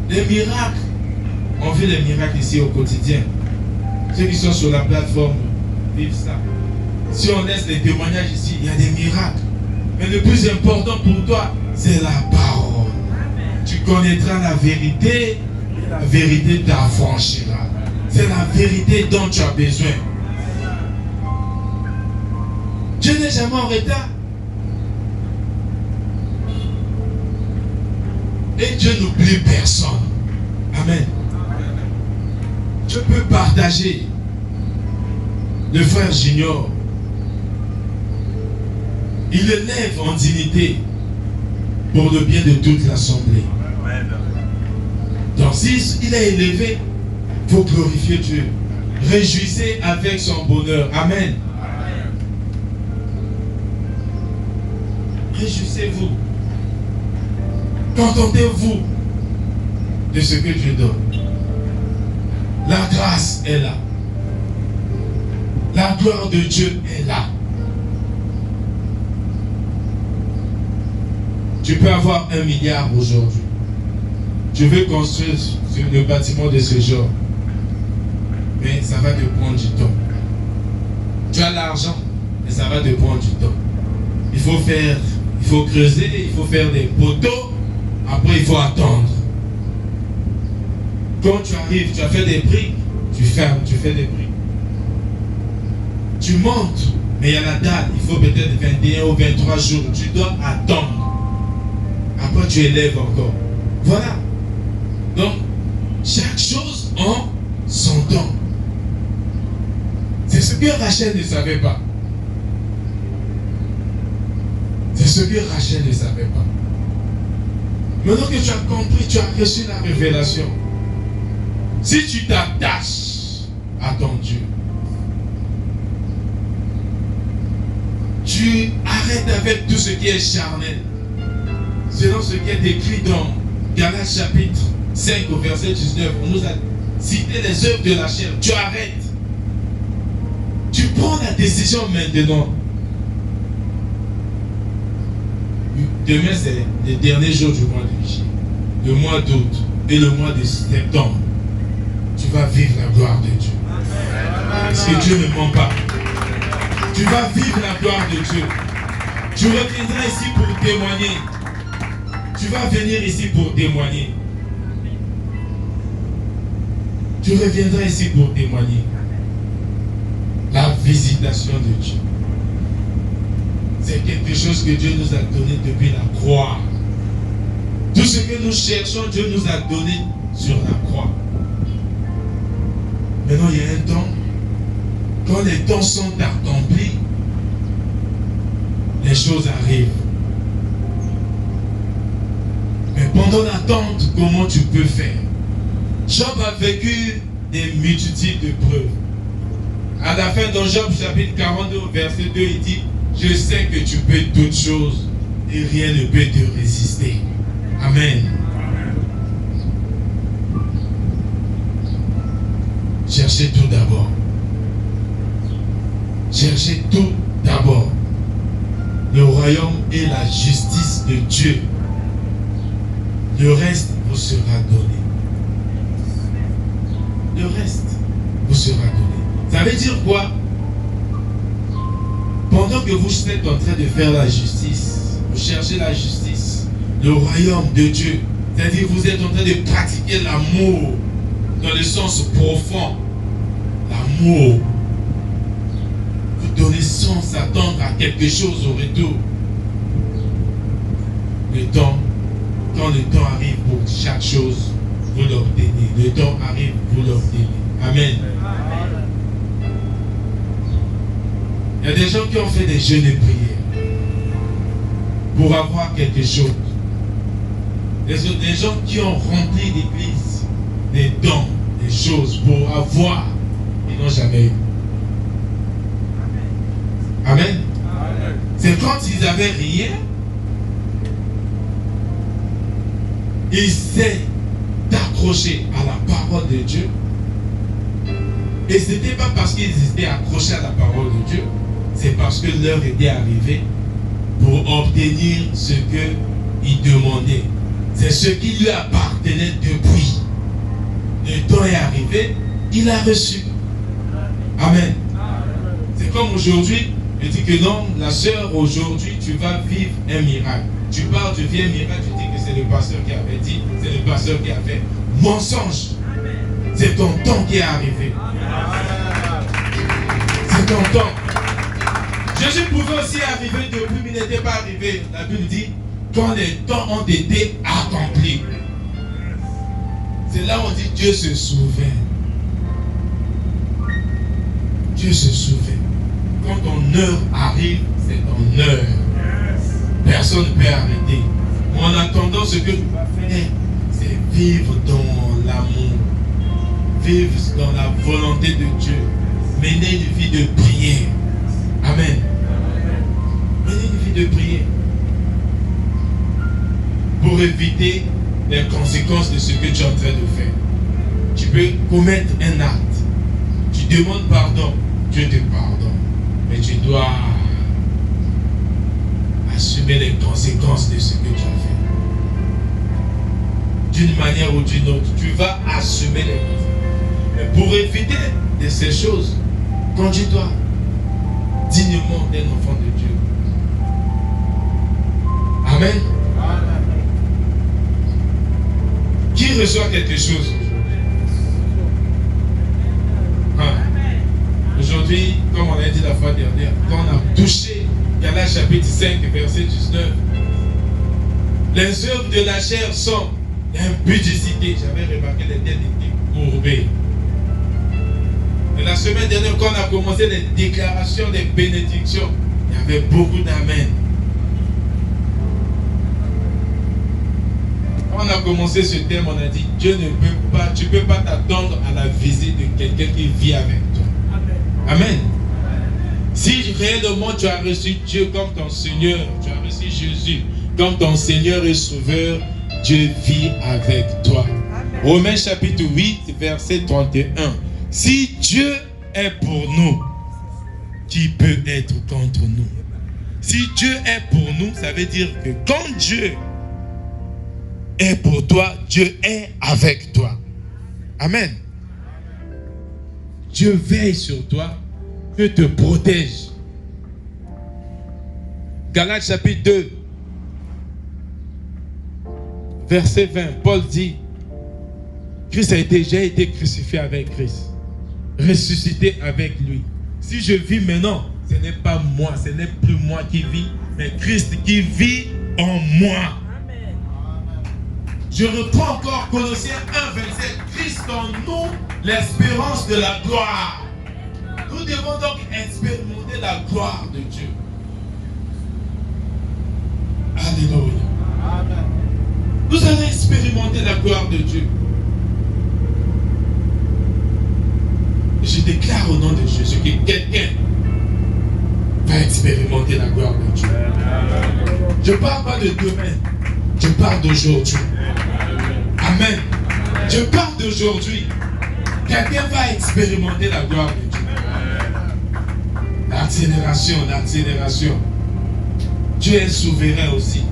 Les miracles. On fait les miracles ici au quotidien. Ceux qui sont sur la plateforme vivent ça. Si on laisse les témoignages ici, il y a des miracles. Mais le plus important pour toi, c'est la parole. Tu connaîtras la vérité t'affranchira. C'est la vérité dont tu as besoin. Dieu n'est jamais en retard. Et Dieu n'oublie personne. Amen. Je peux partager. Le frère Junior, il élève en dignité pour le bien de toute l'assemblée. Donc si il est élevé, il faut glorifier Dieu. Réjouissez avec son bonheur. Amen. Réjouissez-vous. Contentez-vous de ce que Dieu donne. La grâce est là. La gloire de Dieu est là. Tu peux avoir 1 milliard aujourd'hui. Tu veux construire le bâtiment de ce genre. Mais ça va te prendre du temps. Tu as l'argent, mais ça va te prendre du temps. Il faut creuser, il faut faire des poteaux. Après, il faut attendre. Quand tu arrives, tu as fait des briques, tu fermes, tu fais des briques. Tu montes, mais il y a la date. Il faut peut-être 21 ou 23 jours. Tu dois attendre. Après, tu élèves encore. Voilà. Donc, chaque chose en son temps. C'est ce que Rachel ne savait pas. C'est ce que Rachel ne savait pas. Maintenant que tu as compris, tu as reçu la révélation. Si tu t'attaches à ton Dieu, tu arrêtes avec tout ce qui est charnel. Selon ce qui est écrit dans Galates chapitre 5 au verset 19, on nous a cité les œuvres de la chair. Tu arrêtes. Tu prends la décision maintenant. Demain, c'est le dernier jour du mois de juillet, le mois d'août et le mois de septembre. Tu vas vivre la gloire de Dieu. Parce que Dieu ne ment pas. Tu vas vivre la gloire de Dieu. Tu reviendras ici pour témoigner. Tu vas venir ici pour témoigner. Tu reviendras ici pour témoigner. La visitation de Dieu. C'est quelque chose que Dieu nous a donné depuis la croix. Tout ce que nous cherchons, Dieu nous a donné sur la croix. Maintenant, il y a un temps, quand les temps sont accomplis, les choses arrivent. Mais pendant l'attente, comment tu peux faire? Job a vécu des multitudes de preuves. À la fin, dans Job chapitre 42, verset 2, il dit: je sais que tu peux toutes choses et rien ne peut te résister. Amen. Cherchez tout d'abord. Cherchez tout d'abord le royaume et la justice de Dieu. Le reste vous sera donné. Le reste vous sera donné. Ça veut dire quoi? Pendant que vous êtes en train de faire la justice, vous cherchez la justice, le royaume de Dieu, c'est-à-dire vous êtes en train de pratiquer l'amour dans le sens profond. L'amour. Vous donnez sans s'attendre à quelque chose au retour. Le temps, quand le temps arrive pour chaque chose, vous l'obtenez. Le temps arrive, vous l'obtenez. Amen. Il y a des gens qui ont fait des jeûnes et prières pour avoir quelque chose. Des gens qui ont rempli l'église des dons, des choses pour avoir, ils n'ont jamais eu. Amen. C'est quand ils n'avaient rien, ils essaient d'accrocher à la parole de Dieu. Et ce n'était pas parce qu'ils étaient accrochés à la parole de Dieu, c'est parce que l'heure était arrivée pour obtenir ce qu'ils demandaient. C'est ce qui lui appartenait depuis. Le temps est arrivé, il a reçu. Amen. C'est comme aujourd'hui, je dis que non, la sœur, aujourd'hui, tu vas vivre un miracle. Tu parles, tu vis un miracle, tu dis que c'est le pasteur qui avait dit, c'est le pasteur qui a fait. Mensonge. C'est ton temps qui est arrivé. C'est ton temps. Jésus pouvait aussi arriver depuis, mais il n'était pas arrivé. La Bible dit, quand les temps ont été accomplis. C'est là où on dit Dieu se souvient. Dieu se souvient. Quand ton heure arrive, c'est ton heure. Personne ne peut arrêter. En attendant, ce que tu vas faire, c'est vivre dans l'amour. Vivre dans la volonté de Dieu. Mener une vie de prière. Amen. Mener une vie de prière. Pour éviter les conséquences de ce que tu es en train de faire. Tu peux commettre un acte. Tu demandes pardon. Dieu te pardonne. Mais tu dois assumer les conséquences de ce que tu as fait. D'une manière ou d'une autre, tu vas assumer les conséquences. Mais pour éviter de ces choses, conduis-toi dignement d'un enfant de Dieu. Amen. Qui reçoit quelque chose aujourd'hui, comme on l'a dit la fois dernière, quand on a touché Galates chapitre 5, verset 19, les œuvres de la chair sont l'impudicité. J'avais remarqué les têtes étaient courbées. Et la semaine dernière, quand on a commencé les déclarations des bénédictions, il y avait beaucoup d'amen. Quand on a commencé ce thème, on a dit Dieu ne peut pas, tu ne peux pas t'attendre à la visite de quelqu'un qui vit avec toi. Amen. Si réellement tu as reçu Dieu comme ton Seigneur, tu as reçu Jésus comme ton Seigneur et Sauveur, Dieu vit avec toi. Amen. Romains chapitre 8, verset 31. Si Dieu est pour nous, qui peut être contre nous? Si Dieu est pour nous, ça veut dire que quand Dieu est pour toi, Dieu est avec toi. Amen. Dieu veille sur toi, Dieu te protège. Galates chapitre 2, verset 20, Paul dit, Christ j'ai été crucifié avec Christ, ressuscité avec lui. Si je vis maintenant, ce n'est pas moi, ce n'est plus moi qui vis, mais Christ qui vit en moi. Je reprends encore Colossiens 1, 27. Christ en nous, l'espérance de la gloire. Nous devons donc expérimenter la gloire de Dieu. Alléluia. Amen. Nous allons expérimenter la gloire de Dieu. Je déclare au nom de Jésus que quelqu'un va expérimenter la gloire de Dieu. Je ne parle pas de demain, je parle d'aujourd'hui. Amen. Je parle d'aujourd'hui. Quelqu'un va expérimenter la gloire de Dieu. L'accélération, l'accélération. Dieu est souverain aussi.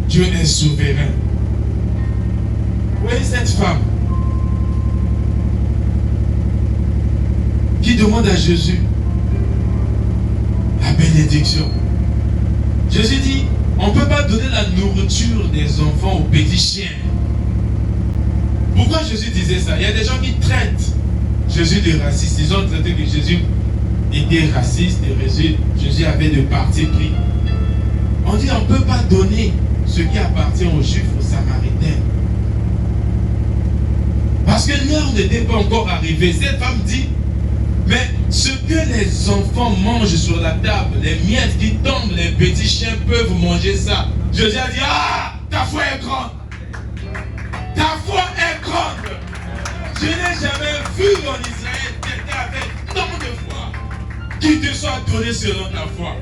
Dieu est souverain. Vous voyez cette femme qui demande à Jésus la bénédiction. Jésus dit, on ne peut pas donner la nourriture des enfants aux petits chiens. Pourquoi Jésus disait ça? Il y a des gens qui traitent Jésus de raciste. Ils ont traité que Jésus était raciste et Jésus avait de parti pris. On dit on ne peut pas donner ce qui appartient aux Juifs, aux Samaritains. Parce que l'heure n'était pas encore arrivée. Cette femme dit, Mais ce que les enfants mangent sur la table, les miettes qui tombent, les petits chiens peuvent manger ça. Jésus a dit, ah, ta foi est grande. Ta foi est grande. Je n'ai jamais vu en Israël quelqu'un avec tant de foi qui te soit donné selon ta foi.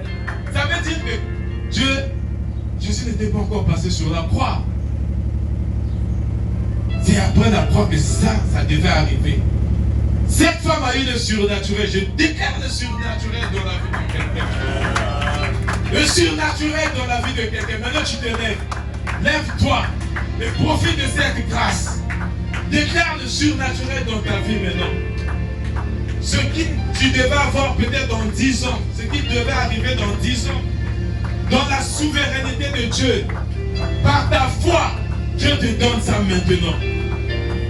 Ça veut dire que Jésus n'était pas encore passé sur la croix. C'est après la croix que ça devait arriver. Cette femme a eu le surnaturel. Je déclare le surnaturel dans la vie de quelqu'un. Le surnaturel dans la vie de quelqu'un. Maintenant tu te lèves. Lève-toi et profite de cette grâce. Déclare le surnaturel dans ta vie maintenant. Ce qui tu devais avoir peut-être dans 10 ans, ce qui devait arriver dans 10 ans, dans la souveraineté de Dieu, par ta foi, Dieu te donne ça maintenant.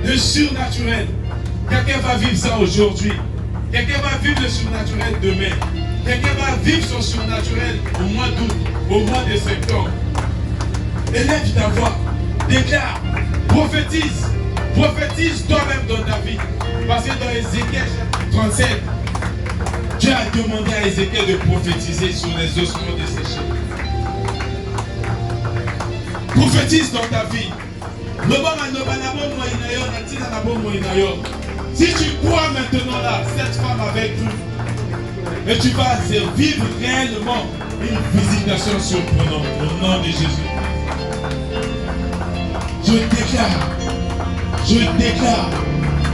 Le surnaturel. Quelqu'un va vivre ça aujourd'hui. Quelqu'un va vivre le surnaturel demain. Quelqu'un va vivre son surnaturel au mois d'août, au mois de septembre. Élève ta voix. Déclare. Prophétise. Prophétise toi-même dans ta vie. Parce que dans Ézéchiel 37, Dieu a demandé à Ézéchiel de prophétiser sur les ossements desséchés. Prophétise dans ta vie. Si tu crois maintenant là, cette femme avec vous, et tu vas vivre réellement une visitation surprenante au nom de Jésus. Je déclare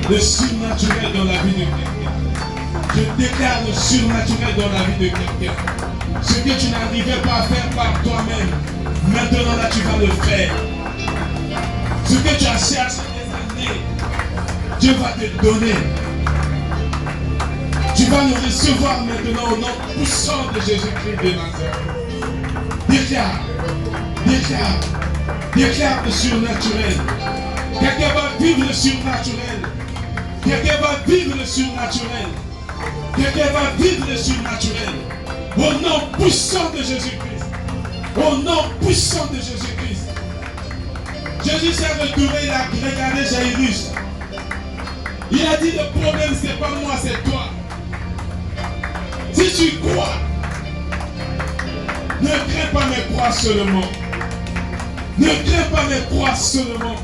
le surnaturel dans la vie de quelqu'un. Je déclare le surnaturel dans la vie de quelqu'un. Ce que tu n'arrivais pas à faire par toi-même, maintenant là tu vas le faire. Ce que tu as cherché des années, Dieu va te donner. Tu vas le recevoir maintenant au nom puissant de Jésus-Christ de Nazareth. Déclare le surnaturel. Quelqu'un va vivre le surnaturel. Quelqu'un va vivre le surnaturel. Quelqu'un va vivre le surnaturel. Au nom puissant de Jésus-Christ. Au nom puissant de Jésus-Christ. Jésus s'est retourné, il a regardé Jairus. Il a dit, le problème c'est pas moi, c'est toi. Si tu crois, ne crains pas mes croix seulement. Ne crains pas mes croix seulement.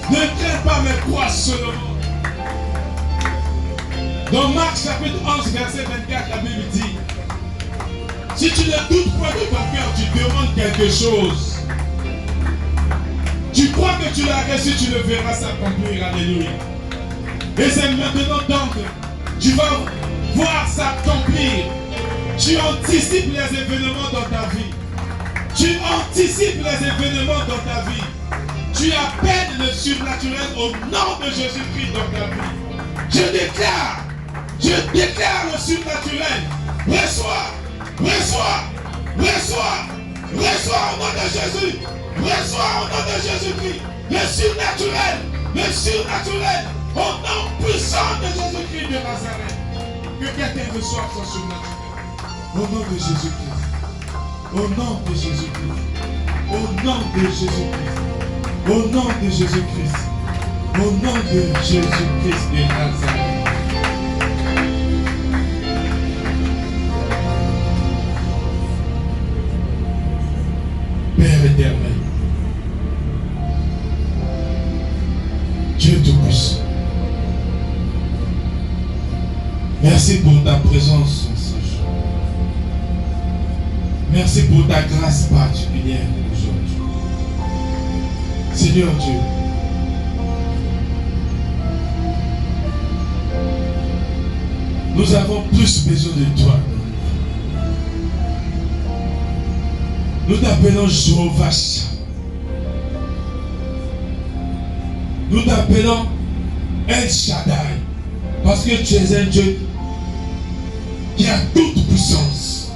Ne crains pas mes croix seulement. Dans Marc chapitre 11, verset 24, la Bible dit, si tu ne doutes pas de ton cœur, tu demandes quelque chose. Tu crois que tu l'as reçu, tu le verras s'accomplir. Alléluia. Et c'est maintenant donc, tu vas voir s'accomplir. Tu anticipes les événements dans ta vie. Tu anticipes les événements dans ta vie. Tu appelles le surnaturel au nom de Jésus-Christ dans ta vie. Je déclare le surnaturel. Reçois au nom de Jésus. Reçois au nom de Jésus-Christ le surnaturel, au nom puissant de Jésus-Christ de Nazareth. Que quelqu'un reçoive son surnaturel. Au nom de Jésus-Christ. Au nom de Jésus-Christ. Au nom de Jésus-Christ. Au nom de Jésus-Christ. Au nom de Jésus-Christ de Nazareth. Père éternel, Dieu Tout-Puissant, merci pour ta présence en ce jour. Merci pour ta grâce particulière aujourd'hui. Seigneur Dieu, nous avons plus besoin de toi. Nous t'appelons Jéhovah Shammah. Nous t'appelons El Shaddai. Parce que tu es un Dieu qui a toute puissance.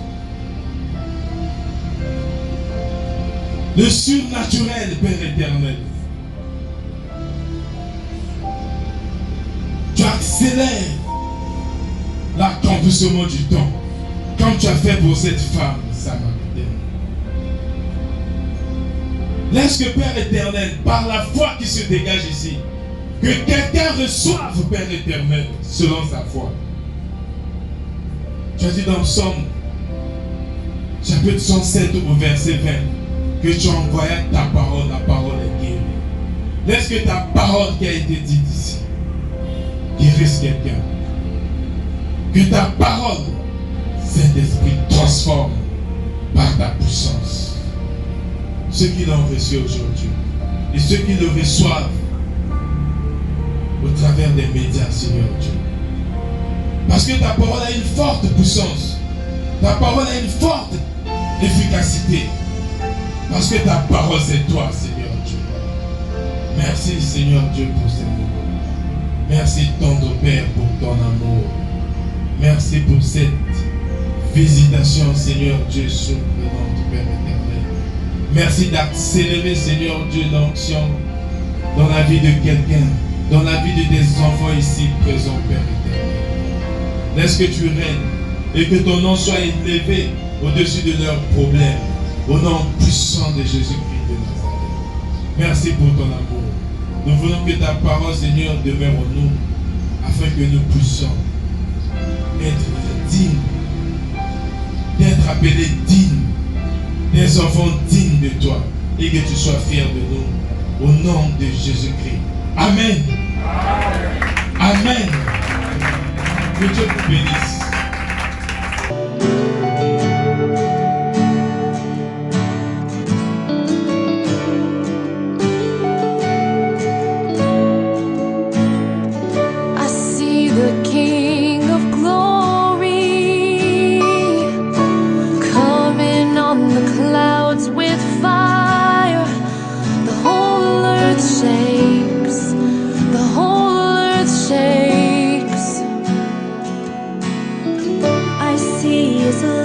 Le surnaturel, Père éternel. Tu accélères l'accomplissement du temps. Comme tu as fait pour cette femme samaritaine. Laisse que Père éternel, par la foi qui se dégage ici, que quelqu'un reçoive, Père éternel, selon sa foi. Tu as dit dans Psaume, chapitre 107 au verset 20, que tu envoyais ta parole, la parole est guérie. Laisse que ta parole qui a été dite ici guérisse quelqu'un. Que ta parole, Saint-Esprit, transforme par ta puissance ceux qui l'ont reçu aujourd'hui et ceux qui le reçoivent au travers des médias, Seigneur Dieu. Parce que ta parole a une forte puissance. Ta parole a une forte efficacité. Parce que ta parole, c'est toi, Seigneur Dieu. Merci, Seigneur Dieu, pour ces mots. Merci, tendre Père, pour ton amour. Merci pour cette visitation, Seigneur Dieu, surprenante, Père éternel. Merci d'accélérer, Seigneur Dieu, l'onction dans la vie de quelqu'un, dans la vie de tes enfants ici présents, Père éternel. Laisse que tu règnes et que ton nom soit élevé au-dessus de leurs problèmes. Au nom puissant de Jésus-Christ de Nazareth. Merci pour ton amour. Nous voulons que ta parole, Seigneur, demeure en nous, afin que nous puissions être dignes, d'être appelés dignes, des enfants dignes de toi, et que tu sois fier de nous, au nom de Jésus-Christ. Amen. Amen. Que Dieu vous bénisse. Is a